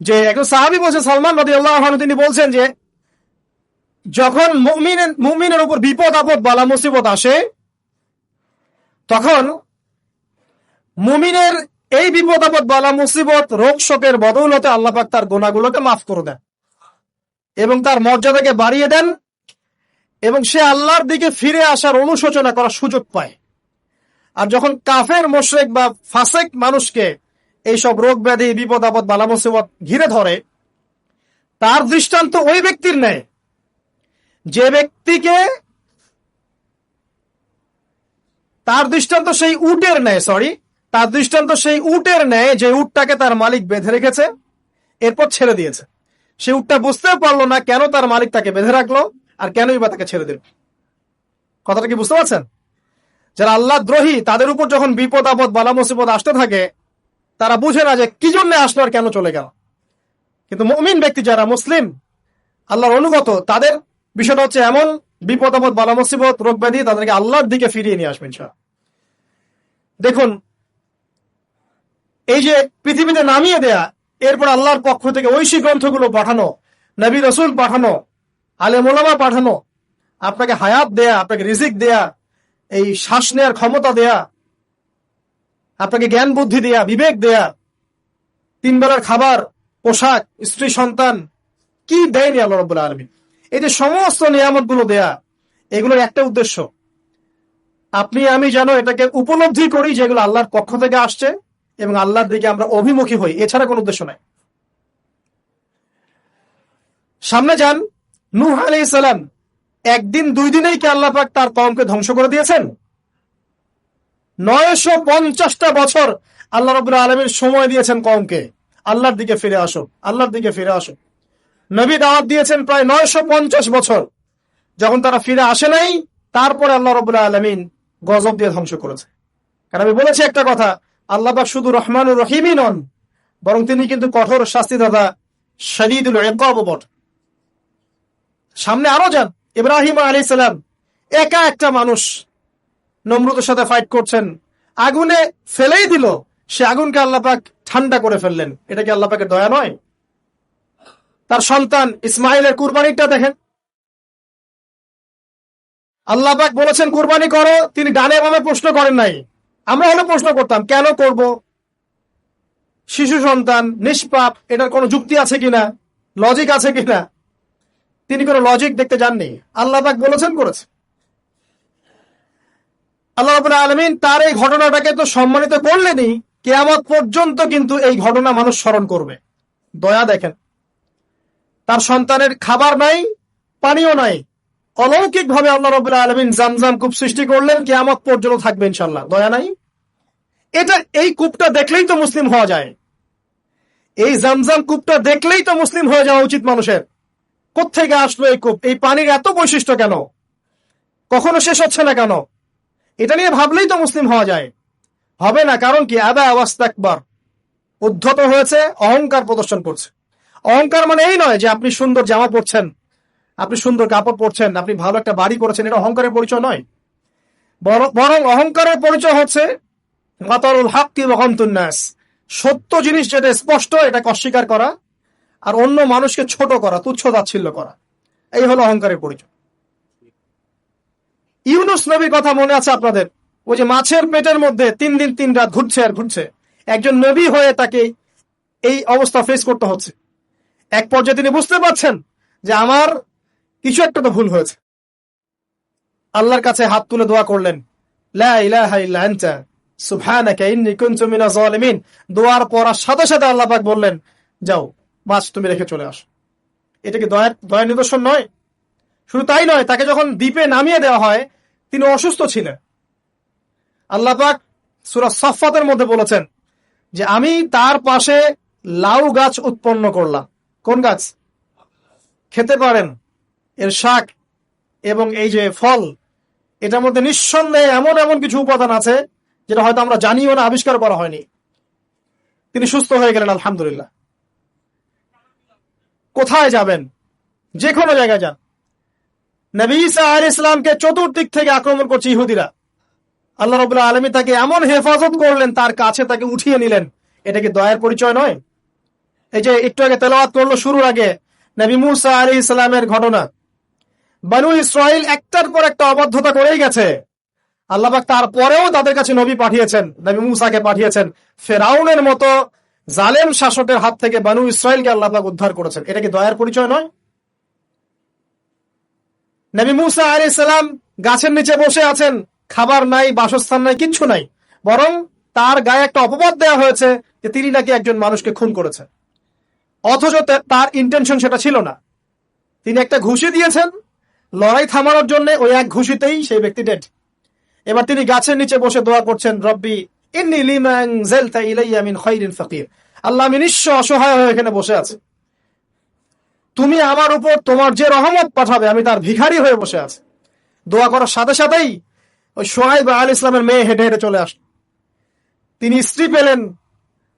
যে একজন সাহাবী বলছেন, সালমান রাদিয়াল্লাহু আনহু, তিনি বলছেন যে যখন মুমিনের উপর বিপদ আপদ বালা মুসিবত আসে, তখন মুমিনের এই বিপদ আপদ বালা মুসিবত রোগ শোকের বদৌলতে আল্লাহ পাক তার গুনাহগুলোকে মাফ করে দেন এবং তার মর্যাদাকে বাড়িয়ে দেন, এবং সে আল্লাহর দিকে ফিরে আসার অনুশোচনা করার সুযোগ পায়। আর যখন কাফের মুশরিক বা ফাসিক মানুষকে এইসব রোগ ব্যাধি বিপদ আপদ বালা মুসিবত ঘিরে ধরে, তার দৃষ্টান্ত ওই ব্যক্তির ন্যায় যে ব্যক্তিকে, তার দৃষ্টান্ত সেই উটের ন্যায়, তার দৃষ্টান্ত সেই উটের ন্যায় যে উটটাকে তার মালিক বেঁধে রেখেছে, এরপর ছেড়ে দিয়েছে। সে উটটা বুঝতেও পারলো না কেন তার মালিক তাকে বেঁধে রাখলো আর কেনই বা তাকে ছেড়ে দিল। কথাটা কি বুঝতে পারছেন? যারা আল্লাহ দ্রোহী, তাদের উপর যখন বিপদ আপদ বালা মুসিবত আসতে থাকে, তারা বুঝে না যে কি জন্য আসলো আর কেন চলে গেল। কিন্তু মুমিন ব্যক্তি, যারা মুসলিম, আল্লাহর অনুগত, তাদের বিষয়টা হচ্ছে এমন বিপদ আপদ বালা মুসিবত রোগ ব্যাধি তাদেরকে আল্লাহর দিকে ফিরিয়ে নিয়ে আসবেন। দেখুন, এই যে পৃথিবীতে নামিয়ে দেয়া, এরপর আল্লাহর পক্ষ থেকে ঐশী গ্রন্থগুলো পাঠানো, নবী রসুল পাঠানো, আলেম ওলামা পাঠানো, আপনাকে হায়াত দেয়া, আপনাকে রিজিক দেয়া, এই শ্বাস নেয়ার ক্ষমতা দেয়া, আপনাকে জ্ঞান বুদ্ধি দেয়া, বিবেক দেয়া, 3 বেলার খাবার, পোশাক, স্ত্রী সন্তান, কি দেয়নি আল্লাহ রাব্বুল আলামিন। এই যে সমস্ত নিয়ামত গুলো দেয়া, এগুলোর একটা উদ্দেশ্য, আপনি আমি যেন এটাকে উপলব্ধি করি যে এগুলো আল্লাহর পক্ষ থেকে আসছে এবং আল্লাহর দিকে আমরা অভিমুখী হই, এছাড়া কোনো উদ্দেশ্য নাই। সামনে যান, নূহ আলাইহিস সালাম, একদিন 2 দিনেই কি আল্লাহ পাক তার কওমকে ধ্বংস করে দিয়েছেন? 950টা বছর আল্লাহ রাব্বুল আলামিন সময় দিয়েছেন কওমকে, আল্লাহর দিকে ফিরে আসো, আল্লাহর দিকে ফিরে আসো। নবী দাওয়াত দিয়েছেন প্রায় 950 বছর, যখন তারা ফিরে আসে নাই, তারপরে আল্লাহ রাব্বুল আলামিন গজব দিয়ে ধ্বংস করেছে। কারণ আমি বলেছি একটা কথা, আল্লাহ পাক শুধু রহমানুর রহিমই নন, বরং তিনি কিন্তু কঠোর শাস্তিদাতা, শাদীদুল ইকাব বট। সামনে আরো যান, ইব্রাহিম আলাইহিস সালাম, একা একটা মানুষ নমরুদের সাথে ফাইট করছেন, আগুনে ফেলেই দিল, সে আগুনকে আল্লাহ পাক ঠান্ডা করে ফেললেন। এটা কি আল্লাহ পাকের দয়া নয়? তার সন্তান ইসমাইলের কুরবানিটা দেখেন, আল্লাহ পাক বলেছেন কুরবানি করো, তিনি ডানে বামে প্রশ্ন করেন নাই। আমরা হলে প্রশ্ন করতাম, কেন করব? শিশু সন্তান, নিষ্পাপ, এটার কোনো যুক্তি আছে কিনা, লজিক আছে কিনা? তিনি কোনো লজিক দেখতে যাননি, আল্লাহ পাক বলেছেন করেছে। আল্লাহ রাব্বুল আলামিন তার এই ঘটনাটাকে তো সম্মানিত করলেনই, কিয়ামত পর্যন্ত কিন্তু এই ঘটনা মানুষ স্মরণ করবে। দয়া দেখেন, তার সন্তানের খাবার নাই, পানিও নাই, অলৌকিক ভাবে আল্লাহ রাব্বুল আলামিন জামজাম কূপ সৃষ্টি করলেন, কিয়ামত পর্যন্ত থাকবে ইনশাআল্লাহ। দয়া নাই? এটা, এই কূপটা দেখলেই তো মুসলিম হওয়া যায়, এই জামজাম কূপটা দেখলেই তো মুসলিম হয়ে যাওয়া উচিত মানুষের। কোত্থেকে আসলো এই কূপ? এই পানির এত বৈশিষ্ট্য কেন? কখনো শেষ হচ্ছে না কেন? এটা নিয়ে ভাবলেই তো মুসলিম হওয়া যায়। হবে না, কারণ কি? আবা ওয়াস্তাকবার, উদ্ধত হয়েছে, অহংকার প্রদর্শন করছে। অহংকার মানে এই নয় যে আপনি সুন্দর জামা পরছেন, আপনি সুন্দর কাপড় পরছেন, আপনি ভালো একটা বাড়ি করেছেন, এটা অহংকারের পরিচয় নয়। বরং অহংকারের পরিচয় হচ্ছে বাতারুল হাক্কি ওয়া গামতুন নাস, সত্য জিনিস যেটা স্পষ্ট এটাকে অস্বীকার করা, আর অন্য মানুষকে ছোট করা, তুচ্ছ তাচ্ছিল্য করা, এই হলো অহংকারের পরিচয়। ইউনুস নবীর কথা মনে আছে আপনাদের? ওই যে মাছের পেটের মধ্যে 3 দিন 3 রাত ঘুরছে আর ঘুরছে, একজন নবী হয়ে তাকে এই অবস্থা ফেস করতে হচ্ছে। এক পর্যায়ে তিনি বুঝতে পারছেন যে আমার কিছু একটা তো ভুল হয়েছে। আল্লাহর কাছে হাত তুলে দোয়া করলেন, লা ইলাহা ইল্লা আনতা সুবহানাকা ইন্নী কুনতু মিনাজ জালিমিন। দোয়ার পড়ার সাথে সাথে আল্লাহ পাক বললেন, যাও মাছ তুমি রেখে চলে আসো। এটা কি দয়ার নিদর্শন নয়? শুধু তাই নয়, তাকে যখন দ্বীপে নামিয়ে দেওয়া হয়, তিনি অসুস্থ ছিলেন। আল্লাহ পাক সূরা সাফফাতের মধ্যে বলেছেন যে আমি তার পাশে লাউ গাছ উৎপন্ন করলাম। কোন গাছ? খেতে পারেন, এর শাক এবং এই যে ফল, এটার মধ্যে নিঃসন্দেহে এমন এমন কিছু উপাদান আছে যেটা হয়তো আমরা জানিও না, আবিষ্কার করা হয়নি। তিনি সুস্থ হয়ে গেলেন, আলহামদুলিল্লাহ। কোথায় যাবেন? যে কোনো জায়গায় যান। নবী ঈসা আলাইহিস সালামকে চতুর্দিক থেকে আক্রমণ করছে ইহুদিরা, আল্লাহ রাব্বুল আলামিন তাকে এমন হেফাজত করলেন, তার কাছে তাকে উঠিয়ে নিলেন। এটা কি দয়ার পরিচয় নয়? এই যে একটু আগে তেলাওয়াত করলো শুরুর আগে, নবী মূসা আলাইহিস সালামের ঘটনা। বনু ইসরাইল একটার পর একটা অবাধ্যতা করেই গেছে, আল্লাহ পাক তারপরেও তাদের কাছে নবী পাঠিয়েছেন, নবী মূসাকে পাঠিয়েছেন। ফেরাউনের মতো জালেম শাসকের হাত থেকে বনু ইসরাইলকে আল্লাহ পাক উদ্ধার করেছেন। এটা কি দয়ার পরিচয় নয়? নবী মূসা আলাইহিস সালাম গাছের নিচে বসে আছেন, খাবার নাই, বাসস্থান নাই, কিচ্ছু নাই, বরং তার গায়ে একটা অপবাদ দেওয়া হয়েছে যে তিনি নাকি একজন মানুষকে খুন করেছেন, অথচ তার ইন্টেনশন সেটা ছিল না। তিনি একটা ঘুষি দিয়েছেন লড়াই থামানোর জন্য, ওই এক ঘুষিতেই সেই ব্যক্তি ডেড। এবার তিনি গাছের নিচে বসে দোয়া করছেন, রব্বি ইন্নী লিমা আনজালতা ইলাইয়া মিন খায়রিন ফাকির। আল্লাহ, আমি নিঃস্ব অসহায় হয়ে এখানে বসে আছি, তুমি আমার উপর তোমার যে রহমত পাঠাবে আমি তার ভিখারি হয়ে বসে আছি। দোয়া করার সাথে সাথেই ওই শুআয়ব আলাইহিস সালামের মেয়ে হেঁটে হেঁটে চলে আসলো। তিনি স্ত্রী পেলেন,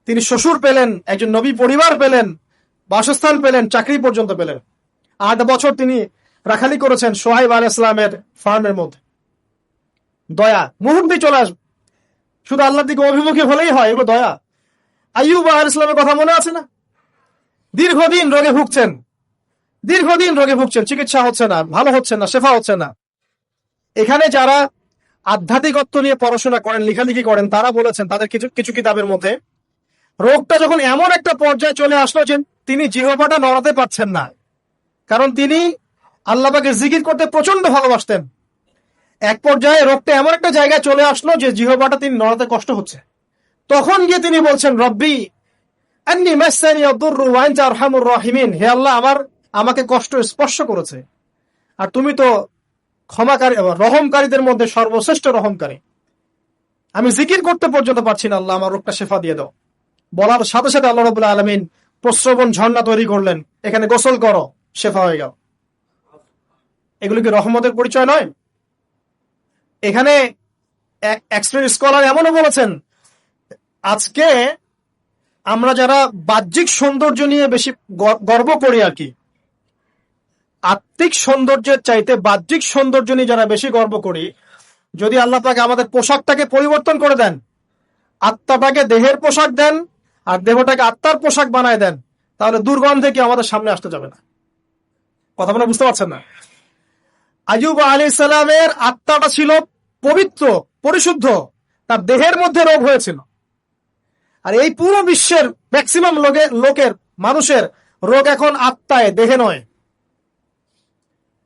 তিনি শ্বশুর পেলেন, একজন নবী পরিবার পেলেন, বাসস্থান পেলেন, চাকরি পর্যন্ত পেলেন। 8 বছর তিনি রাখালি করেছেন শুআয়ব আলাইহিস সালামের ফার্মের মধ্যে। দয়া মুহূর্তেই চলে আসবে, শুধু আল্লাহর দিকে অভিমুখী হলেই হয়, এগুলো দয়া। আইয়ুব আলাইহিস সালামের কথা মনে আছে না? দীর্ঘদিন রোগে ভুগছেন, দীর্ঘদিন রোগে ভুগছেন, চিকিৎসা হচ্ছে না, ভালো হচ্ছে না, শেফা হচ্ছে না। এখানে যারা আধ্যাত্মিকত্ব নিয়ে পড়াশোনা করেন, লেখালেখি করেন, তারা বলেছেন তাদের কিছু কিছু কিতাবের মধ্যে, রোগটা যখন এমন একটা পর্যায়ে চলে আসলো যে তিনি জিহ্বাটা নড়াতে পারছেন না, কারণ তিনি আল্লাহ পাকের জিকির করতে প্রচন্ড ভালোবাসতেন। এক পর্যায়ে রোগটা এমন একটা জায়গায় চলে আসলো যে জিহ্বাটা তিনি নড়াতে কষ্ট হচ্ছে। তখন গিয়ে তিনি বলছেন, রব্বি আন্নী মাসসানি আদ-দুররু ওয়া আনতা আরহামুর রাহিমিন, হে আল্লাহ, আমাকে কষ্ট স্পর্শ করেছে, আর তুমি তো ক্ষমাকারী, রহমকারীদের মধ্যে সর্বশ্রেষ্ঠ রহমকারী। আমি জিকির করতে পর্যন্ত পারছি না, আল্লাহ আমার রোগটা শেফা দিয়ে দাও। বলার সাথে সাথে আল্লাহ রাব্বুল আলামিন প্রস্রবণ ঝর্ণা তৈরি করলেন, এখানে গোসল করো, শেফা হয়ে গেল। এগুলো কি রহমতের পরিচয় নয়? এখানে এক্সপার্ট স্কলার এমনও বলেছেন, আজকে আমরা যারা বাহ্যিক সৌন্দর্য নিয়ে বেশি গর্ব করি আর কি, আত্মিক সৌন্দর্যের চাইতে বাহ্যিক সৌন্দর্য নিয়ে যারা বেশি গর্ব করি, যদি আল্লাহ পাক আমাদের পোশাকটাকে পরিবর্তন করে দেন, আত্মাটাকে দেহের পোশাক দেন আর দেহটাকে আত্মার পোশাক বানায় দেন, তাহলে দুর্গন্ধে কি আমাদের সামনে আসতে যাবে না। কথা বলে বুঝতে পারছেন না? আইয়ুব আলাইহিস সালামের আত্মাটা ছিল পবিত্র, পরিশুদ্ধ, তার দেহের মধ্যে রোগ হয়েছিল। আর এই পুরো বিশ্বের ম্যাক্সিমাম লোকের মানুষের রোগ এখন আত্মায়, দেহে নয়।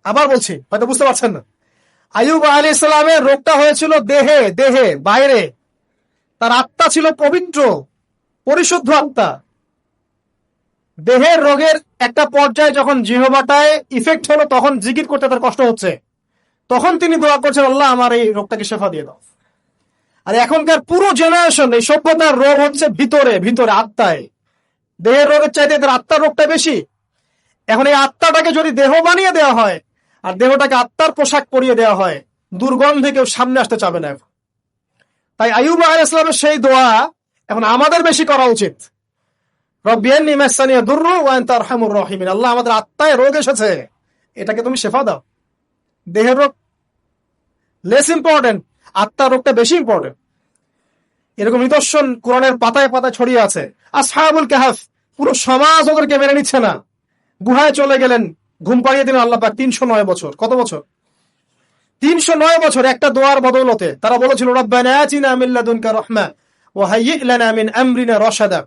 আবার বলছি, হয়তো বুঝতে পারছেন না। আইয়ুব আলাইহিস সালামের রোগটা হয়েছিল দেহে, দেহে বাইরে, তার আত্মা ছিল পবিত্র, পরিশুদ্ধ আত্মা। দেহের রোগের একটা পর্যায়ে যখন জিহ্বাটায় ইফেক্ট হলো, তখন জিকির করতে তার কষ্ট হচ্ছে, তখন তিনি দোয়া করছেন, আল্লাহ আমার এই রোগটাকে শেফা দিয়ে দাও। আর এখনকার পুরো জেনারেশন, এই সভ্যতার রোগ হচ্ছে ভিতরে ভিতরে, আত্মায়। দেহের রোগের চাইতে এদের আত্মার রোগটা বেশি। এখন এই আত্মাটাকে যদি দেহ বানিয়ে দেওয়া হয় আর দেহটাকে আত্মার পোশাক পরিয়ে দেওয়া হয়, দুর্গন্ধে কেউ সামনে আসতে চাবে না। তাই আইয়ুব আলাইহিস সালামের সেই দোয়া এখন আমাদের বেশি করা উচিত। রব্বি আন্নী মাসসানি আদ-দুররু ওয়া আনতা আরহামুর রাহিমিন, আল্লাহ আমাদের আত্মায় রোগ এসেছে, এটাকে তুমি শেফা দাও। দেহের রোগ লেস ইম্পর্টেন্ট, আত্মার রোগটা বেশি ইম্পর্টেন্ট। এরকম নিদর্শন কোরআনের পাতায় পাতায় ছড়িয়ে আছে। আসহাবুল কাহফ, পুরো সমাজ ওদেরকে মেনে নিচ্ছে না, গুহায় চলে গেলেন, ঘুম পাড়িয়ে দিলেন আল্লাহ পাক। 309 বছর, কত বছর? 309 বছর একটা দোয়ার বদৌলতে। তারা বলেছিল, রব্বানা আতিনা মিন লাদুনকা রাহমা ওয়া হাইয়্যি লানা মিন আমরিনা রাশাদা।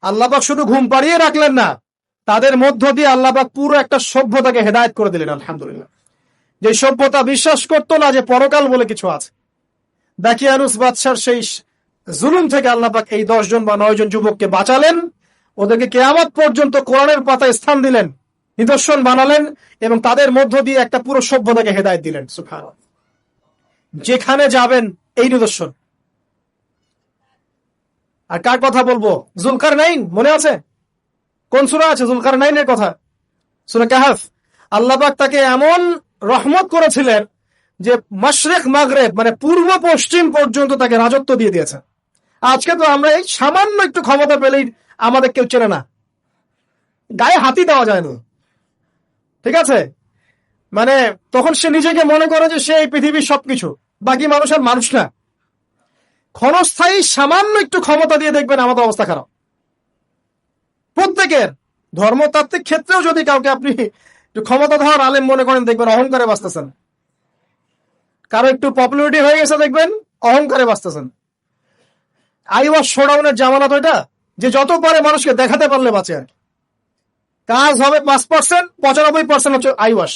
আল্লাহ পাক শুধু ঘুম পাড়িয়ে রাখলেন না, তাদের মধ্য দিয়ে আল্লাহ পাক পুরো একটা সভ্যতাকে হেদায়েত করে দিলেন। আলহামদুলিল্লাহ। যে সভ্যতা বিশ্বাস করতো না যে পরকাল বলে কিছু আছে, দাকিয়ানুস বাদশার সেই জুলুম থেকে আল্লাহ পাক এই 10 জন বা 9 জন যুবককে বাঁচালেন, ওদেরকে কিয়ামত পর্যন্ত কোরআনের পাতায় স্থান দিলেন, নিদর্শন বানালেন, এবং তাদের মধ্য দিয়ে একটা পুরো সভ্যতাকে হেদায়েত দিলেন। সুবহানাল্লাহ। যেখানে যাবেন এই নিদর্শন। আর কার কথা বলবো? যুলকারনাইন, মনে আছে? কোন সূরা আছে যুলকারনাইনের কথা? সূরা কাহফ। আল্লাহ পাক তাকে এমন রহমত করেছিলেন যে মাশরিক মাগরিব, মানে পূর্ব পশ্চিম পর্যন্ত তাকে রাজত্ব দিয়ে দিয়েছে। আজকে তো আমরা এই সামান্য একটু ক্ষমতা পেলেই আমাদের কেউ চেনে না, গায়ে হাতি দেওয়া যায় না, ঠিক আছে? মানে তখন সে নিজেকে মনে করে যে সে এই পৃথিবীর সবকিছু, বাকি মানুষ আর মানুষ না। ক্ষণস্থায়ী সামান্য একটু ক্ষমতা দিয়ে দেখবেন আমাদের অবস্থা খারাপ। প্রত্যেকের ধর্মতাত্ত্বিক ক্ষেত্রেও যদি কাউকে আপনি ক্ষমতাধর আলেম মনে করেন, দেখবেন অহংকারে বাঁচতেছেন। কারো একটু পপুলারিটি হয়ে গেছে, দেখবেন অহংকারে বাঁচতেছেন। আইওয়াশ শোডাউনের জামানত ওইটা, যে যত পারে মানুষকে দেখাতে পারলে বাঁচে। আর কাজ হবে 5%, 95% হচ্ছে আইওয়াশ।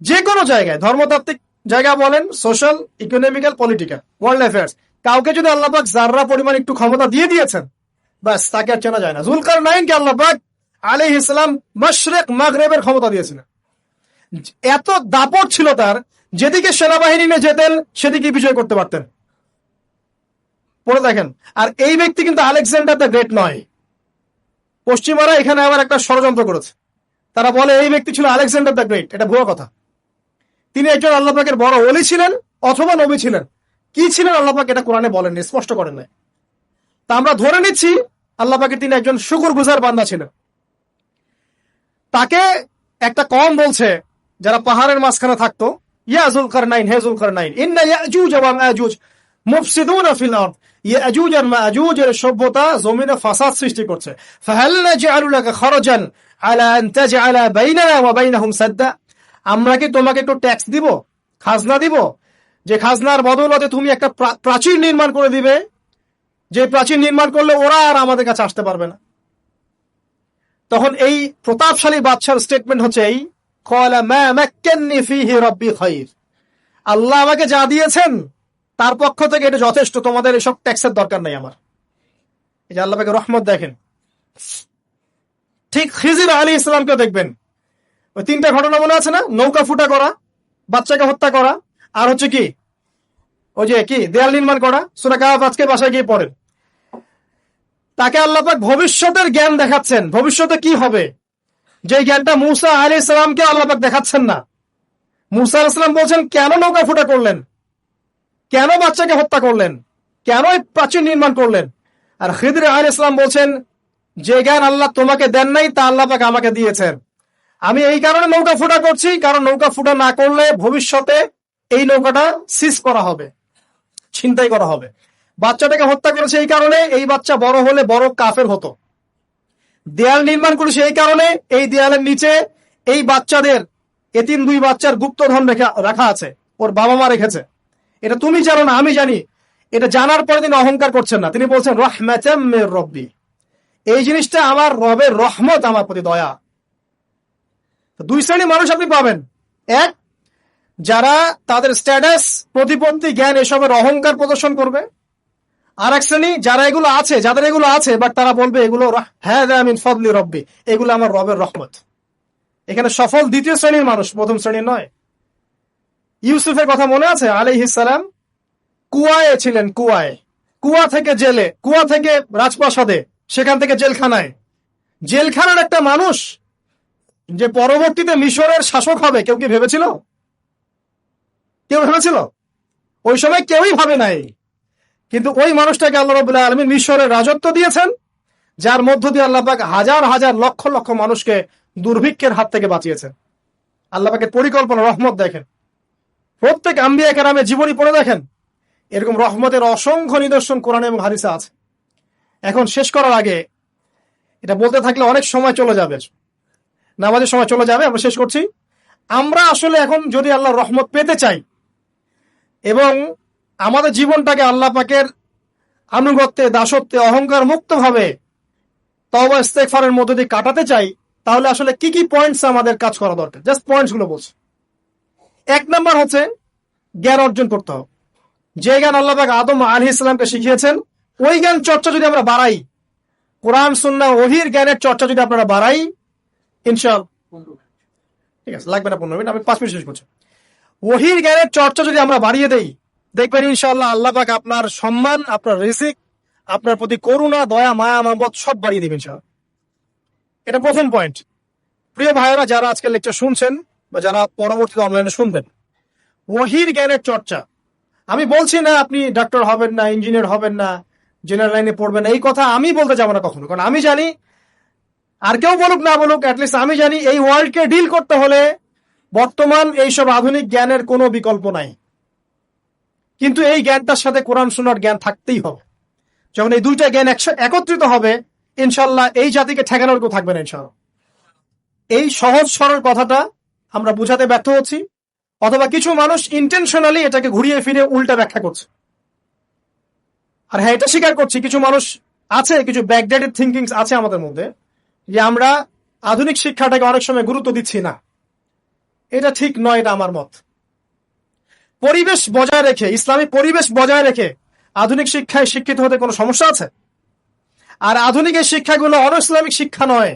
যে কোনো জায়গায়, ধর্মতাত্ত্বিক জায়গা বলেন, social, economical, political, world affairs, কাউকে যদি আল্লাহ পাক যাররা পরিমাণ একটু ক্ষমতা দিয়ে দিয়েছেন, ব্যাস তাকে আর চেনা যায় না। যুলকারনাইনকে আল্লাহ পাক আলাইহিস সালাম মাশরিক মাগরিবের ক্ষমতা দিয়েছিলেন। এত দাপট ছিল তার, যেদিকে সেনাবাহিনী নিয়ে যেতেন সেদিকে বিজয় করতে পারতেন। পড়ে দেখেন। আর এই ব্যক্তি কিন্তু আলেকজান্ডার দ্য গ্রেট নয়। পশ্চিমারা এখানে আবার একটা ষড়যন্ত্র করেছে, তারা বলে এই ব্যক্তি ছিল আলেকজান্ডার দ্য গ্রেট। এটা ভুয়া কথা। তিনি একজন আল্লাহ পাকের বড় ওলি ছিলেন অথবা নবী ছিলেন। কি ছিলেন আল্লাহ পাক এটা কোরআনে বলেননি, স্পষ্ট করেন নাই। তা আমরা ধরে নিচ্ছি আল্লাহ পাকের তিনি একজন শুকরগুজার বান্দা ছিলেন। তাকে একটা কওম বলছে, যারা পাহাড়ের মাঝখানে থাকতো, ইয়া যুলকারনাইন, হে যুলকারনাইন, ইন্না ইয়াজুজ ওয়া মাআজুজ মুফসিদুনা ফিল আরদ, ইয়াজুজ আর মাআজুজের সভ্যতা জমিনে ফাসাদ সৃষ্টি করছে। ফাহাল নাজআলু লাকা খারাজান আলা আন তাজআলা বাইনানা ওয়া বাইনাহুম সাদ্দা, আমরা কি তোমাকে একটু ট্যাক্স দিব, খাজনা দিব, যে খাজনার বদৌলতে তুমি একটা প্রাচীর নির্মাণ করে দিবে, যে প্রাচীর নির্মাণ করলে ওরা আর আমাদের কাছে আসতে পারবে না। তখন এই প্রতাপশালী বাদশার স্টেটমেন্ট হচ্ছে এই, ক্বালা মা মাক্কান্নি ফীহি রাব্বি খায়র, আল্লাহ আমাকে যা দিয়েছেন তার পক্ষ থেকে এটা যথেষ্ট, তোমাদের এসব ট্যাক্সের দরকার নাই আমার। এই যে আল্লাহ পাকের রহমত দেখেন। ঠিক খিজির আলাইহিস সালামকে দেখবেন, ওই তিনটা ঘটনা মনে আছে না, নৌকা ফুটা করা, বাচ্চাকে হত্যা করা, আর হচ্ছে কি ওই যে কি দেয়াল নির্মাণ করা, সূরা কাহফ আজকে বাসায় গিয়ে পড়েন। তাকে আল্লাহ পাক ভবিষ্যতের জ্ঞান দেখাচ্ছেন, ভবিষ্যতে কি হবে, যে জ্ঞানটা মূসা আলাইহিস সালামকে আল্লাহ পাক দেখাচ্ছেন না। মূসা আলাইহিস সালাম বলছেন কেন নৌকা ফুটা করলেন, কেন বাচ্চাকে হত্যা করলেন, কেন এই প্রাচীর নির্মাণ করলেন, আর খিদির আলাইহিস সালাম বলছেন যে জ্ঞান আল্লাহ তোমাকে দেন নাই তা আল্লাহ পাক আমাকে দিয়েছেন, আমি এই কারণে নৌকা ফুটা করছি, কারণ নৌকা ফুটা না করলে ভবিষ্যতে এই নৌকাটা সিজ করা হবে, ছিনতাই করা হবে। বাচ্চাটাকে হত্যা করেছে এই কারণে, এই বাচ্চা বড় হলে বড় কাফের হতো। দেয়াল নির্মাণ করেছে এই কারণে, এই দেয়ালের নিচে এই বাচ্চাদের, এতিম দুই বাচ্চার গুপ্তধন রাখা আছে, ওর বাবা মা রেখেছে। এটা তুমি জানো না, আমি জানি। এটা জানার পরে তিনি অহংকার করছেন না, তিনি বলছেন রাহমাতাম মির রাব্বি, এই জিনিসটা আমার রবের রহমত, আমার প্রতি দয়া। দুই শ্রেণী মানুষ আপনি পাবেন, এক যারা তাদের স্ট্যাটাস, প্রতিপত্তি, জ্ঞান এসবের অহংকার প্রদর্শন করবে, আর এক শ্রেণী যারা এগুলো আছে, যাদের এগুলো আছে বাট তারা বলবে এগুলো হাযা মিন ফাদলি রাব্বি, এগুলো আমার রবের রহমত। এখানে সফল দ্বিতীয় শ্রেণীর মানুষ, প্রথম শ্রেণীর নয়। ইউসুফের কথা মনে আছে? আলাইহিস সালাম কুয়ায় ছিলেন, কুয়া থেকে জেলে, কুয়া থেকে রাজপ্রাসাদে, সেখান থেকে জেলখানায়। জেলখানার একটা মানুষ যে পরবর্তীতে মিশরের শাসক হবে, কেউ কি ভেবেছিল? কেউ ভেবেছিল? ওই সময় কেউই ভাবে নাই। কিন্তু ওই মানুষটাকে আল্লাহ রাব্বুল আলামিন মিশরের রাজত্ব দিয়েছেন, যার মধ্য দিয়ে আল্লাহ পাক হাজার হাজার লক্ষ লক্ষ মানুষকে দুর্ভিক্ষের হাত থেকে বাঁচিয়েছেন। আল্লাহ পাকের পরিকল্পনা, রহমত দেখেন। প্রত্যেক আম্বিয়া কেরামের জীবনী পড়ে দেখেন, এরকম রহমতের অসংখ্য নিদর্শন কোরআন এবং হাদিসে আছে। এখন শেষ করার আগে, এটা বলতে থাকলে অনেক সময় চলে যাবে, নামাজের সময় চলে যাবে, আমরা শেষ করছি। আমরা আসলে এখন যদি আল্লাহর রহমত পেতে চাই এবং আমাদের জীবনটাকে আল্লাহ পাকের আনুগত্যে, দাসত্বে, অহংকার মুক্ত ভাবে তওবা ইস্তেগফারের মধ্য দিয়ে কাটাতে চাই, তাহলে আসলে কি কি পয়েন্টস আমাদের কাজ করা দরকার, জাস্ট পয়েন্টস গুলো বলছি। এক নাম্বার হচ্ছে জ্ঞান অর্জন করতে হবে। যে জ্ঞান আল্লাহ পাক আদম আলাইহিস সালামকে শিখিয়েছেন, ওই জ্ঞান চর্চা যদি আমরা বাড়াই, কোরআন সুন্নাহ ওহীর জ্ঞানের চর্চা যদি আপনারা বাড়াই, ইনশাআল্লাহ, ঠিক আছে লাগবে না 15 মিনিট, আমি 5 মিনিট শেষ করছি। ওহীর জ্ঞানের চর্চা যদি আমরা বাড়িয়ে দেই, দেখবেন ইনশাআল্লাহ আল্লাহ পাক আপনার সম্মান, আপনার রিজিক, আপনার প্রতি করুণা, দয়া, মায়া, মহব্বত সব বাড়িয়ে দিবেন ইনশাআল্লাহ। এটা প্রথম পয়েন্ট। প্রিয় ভাইয়েরা, যারা আজকে লেকচার শুনছেন বা যারা পরবর্তীতে অনলাইনে শুনবেন, ওহীর জ্ঞানের চর্চা। আমি বলছি না আপনি ডাক্তার হবেন না, ইঞ্জিনিয়ার হবেন না, জেনারেল লাইনে পড়বেন না, এই কথা আমি বলতে যাবো না কখনো। কারণ আমি জানি, আর কেউ বলুক না বলুক, অ্যাটলিস্ট আমি জানি এই ওয়ার্ল্ডকে ডিল করতে হলে বর্তমান এইসব আধুনিক জ্ঞানের কোনো বিকল্প নাই। কিন্তু এই জ্ঞানটার সাথে কোরআন সুন্নাহর জ্ঞান থাকতেই হবে। যখন এই দুইটা জ্ঞান একত্রিত হবে, ইনশাল্লাহ এই জাতিকে ঠেকানোর কেউ থাকবে না ইনশাল্লাহ। এই সহজ সরল কথাটা আমরা বুঝাতে ব্যর্থ হচ্ছি, অথবা কিছু মানুষ ইন্টেনশনালি এটাকে ঘুরিয়ে ফিরে উল্টা ব্যাখ্যা করছে। আর হ্যাঁ, এটা স্বীকার করছি, কিছু মানুষ আছে, কিছু ব্যাকডেটেড থিঙ্কিং আছে আমাদের মধ্যে, যে আমরা আধুনিক শিক্ষাটাকে অনেক সময় গুরুত্ব দিচ্ছি না। এটা ঠিক নয়, এটা আমার মত। পরিবেশ বজায় রেখে, ইসলামী পরিবেশ বজায় রেখে আধুনিক শিক্ষায় শিক্ষিত হতে কোনো সমস্যা আছে? আর আধুনিক এই শিক্ষাগুলো অন ইসলামিক শিক্ষা নয়।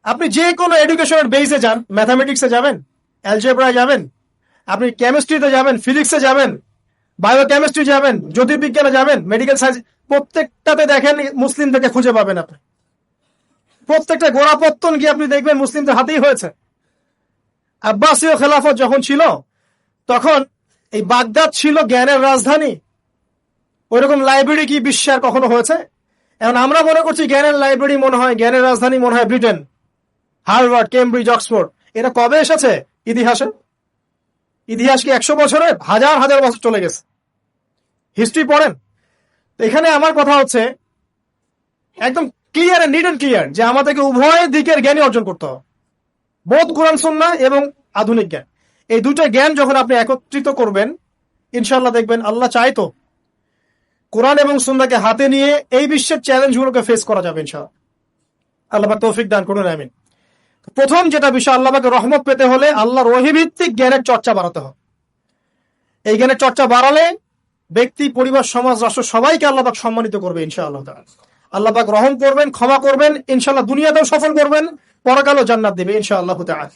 আপনি যে কোনো এডুকেশনের বেসে যান, ম্যাথামেটিক্সে যাবেন, অ্যালজেব্রায় যাবেন, আপনি কেমিস্ট্রিতে যাবেন, ফিজিক্সে যাবেন, বায়োকেমিস্ট্রি যাবেন, জ্যোতির্বিজ্ঞানে যাবেন, মেডিকেল সায়েন্স, প্রত্যেকটাতে দেখেন মুসলিমদেরকে খুঁজে পাবেন আপনি। প্রত্যেকটা গোড়াপত্তন কি আপনি দেখবেন মুসলিমদের হাতেই হয়েছে। আব্বাসীয় খেলাফত যখন ছিল, তখন এই বাগদাদ ছিল জ্ঞানের রাজধানী। ওইরকম লাইব্রেরি কি বিশ্বে আর কখনো হয়েছে? এখন আমরা মনে করছি জ্ঞানের লাইব্রেরি মনে হয়, জ্ঞানের রাজধানী মনে হয় ব্রিটেন, হার্ভার্ড, কেমব্রিজ, অক্সফোর্ড। এটা কবে এসেছে ইতিহাসে? ইতিহাস কি 100 বছরের? হাজার হাজার বছর চলে গেছে। হিস্ট্রি পড়েন। তো এখানে আমার কথা হচ্ছে, একদম ক্লিয়ার, নিট অ্যান্ড ক্লিয়ার, যে আমাদেরকে উভয় দিকের জ্ঞানই অর্জন করতে হবে, বোধ কোরআন সুন্নাহ এবং আধুনিক জ্ঞান। এই দুটো জ্ঞান যখন আপনি একত্রিত করবেন, ইনশাআল্লাহ দেখবেন আল্লাহ চাইতো কোরআন এবং সুন্নাহকে হাতে নিয়ে এই বিশ্বের চ্যালেঞ্জগুলোকে ফেস করা যাবে ইনশাআল্লাহ। আল্লাহ পাক তৌফিক দান করুন, আমিন। প্রথম যেটা বিষয়, আল্লাহ পাকের রহমত পেতে হলে আল্লাহর ওহীভিত্তিক জ্ঞানের চর্চা বাড়াতে হবে। এই জ্ঞানের চর্চা বাড়ালে ব্যক্তি, পরিবার, সমাজ, রাষ্ট্র সবাইকে আল্লাহ পাক সম্মানিত করবে ইনশাআল্লাহ তাআলা। আল্লাহ পাক রহম করবেন, ক্ষমা করবেন, ইনশাআল্লাহ দুনিয়াতেও সফল করবেন, পরকালেও জান্নাত দেবে ইনশাআল্লাহ তাআলা।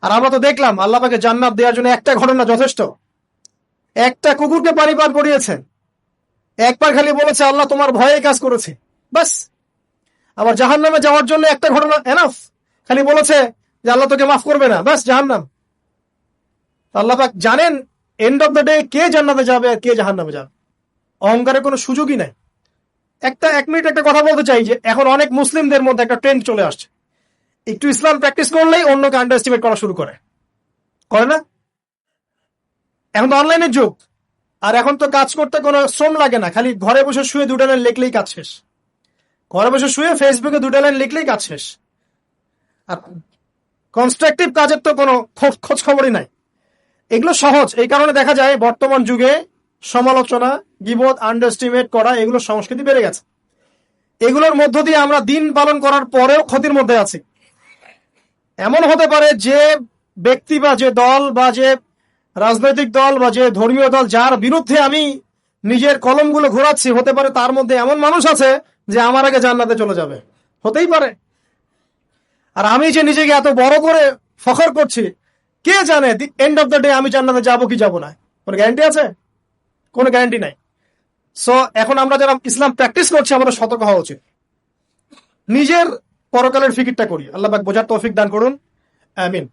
আর আমরা তো দেখলাম আল্লাহ পাকে জান্নাত দেওয়ার জন্য একটা ঘটনা যথেষ্ট। একটা কুকুরকে পানি পান করিয়েছেন, একবার খালি বলেছে আল্লাহ তোমার ভয়ে কাজ করেছে, বাস। আবার জাহান্নামে যাওয়ার জন্য একটা ঘটনা এনাফ, খালি বলেছে যে আল্লাহ তোকে মাফ করবে না, বাস জাহান্নাম। আল্লাহ পাক জানেন এন্ড অফ দ্য ডে কে জান্নাতে যাবে আর কে জাহান্নামে যাবে। অহংকারের কোনো সুযোগই নাই। এক মিনিট একটা কথা বলতে চাই, যে এখন অনেক মুসলিমদের মধ্যে একটা ট্রেন্ড চলে আসছে, একটু ইসলাম প্র্যাকটিস করলেই অন্যকে আন্ডার এস্টিমেট করা শুরু করে না? এখন তো অনলাইনের যুগ, আর এখন তো কাজ করতে কোনো শ্রম লাগে না, খালি ঘরে বসে শুয়ে 2টা লাইন লিখলেই কাজ শেষ। ঘরে বসে শুয়ে ফেসবুকে 2টা লাইন লিখলেই কাজ শেষ। আর কনস্ট্রাকটিভ কাজের তো কোনো খোঁজ খবরই নাই। এগুলো সহজ, এই কারণে দেখা যায় বর্তমান যুগে সমালোচনা, গীবত, আন্ডার এস্টিমেট করা, এগুলো সংস্কৃতি বেড়ে গেছে। এগুলোর মধ্য দিয়ে আমরা দিন পালন করার পরেও ক্ষতির মধ্যে আছি। এমন হতে পারে যে ব্যক্তি বা যে দল বা যে রাজনৈতিক দল বা যে ধর্মীয় দল যার বিরুদ্ধে আমি নিজের কলমগুলো ঘোরাচ্ছি, হতে পারে তার মধ্যে এমন মানুষ আছে যে আমার আগে জান্নাতে চলে যাবে, হতেই পারে। আর আমি যে নিজেকে এত বড় করে ফখর করছি, কে জানে এন্ড অফ দ্য ডে আমি জান্নাতে যাবো কি যাবো না, কোনো গ্যারান্টি আছে? কোনো গ্যারান্টি নাই। সো এখন আমরা যারা ইসলাম প্র্যাকটিস করছি, আমাদের সতর্ক হওয়া উচিত, নিজের পরকালের ফিকিরটা করি। আল্লাহ পাক বোঝার তৌফিক দান করুন, আমিন।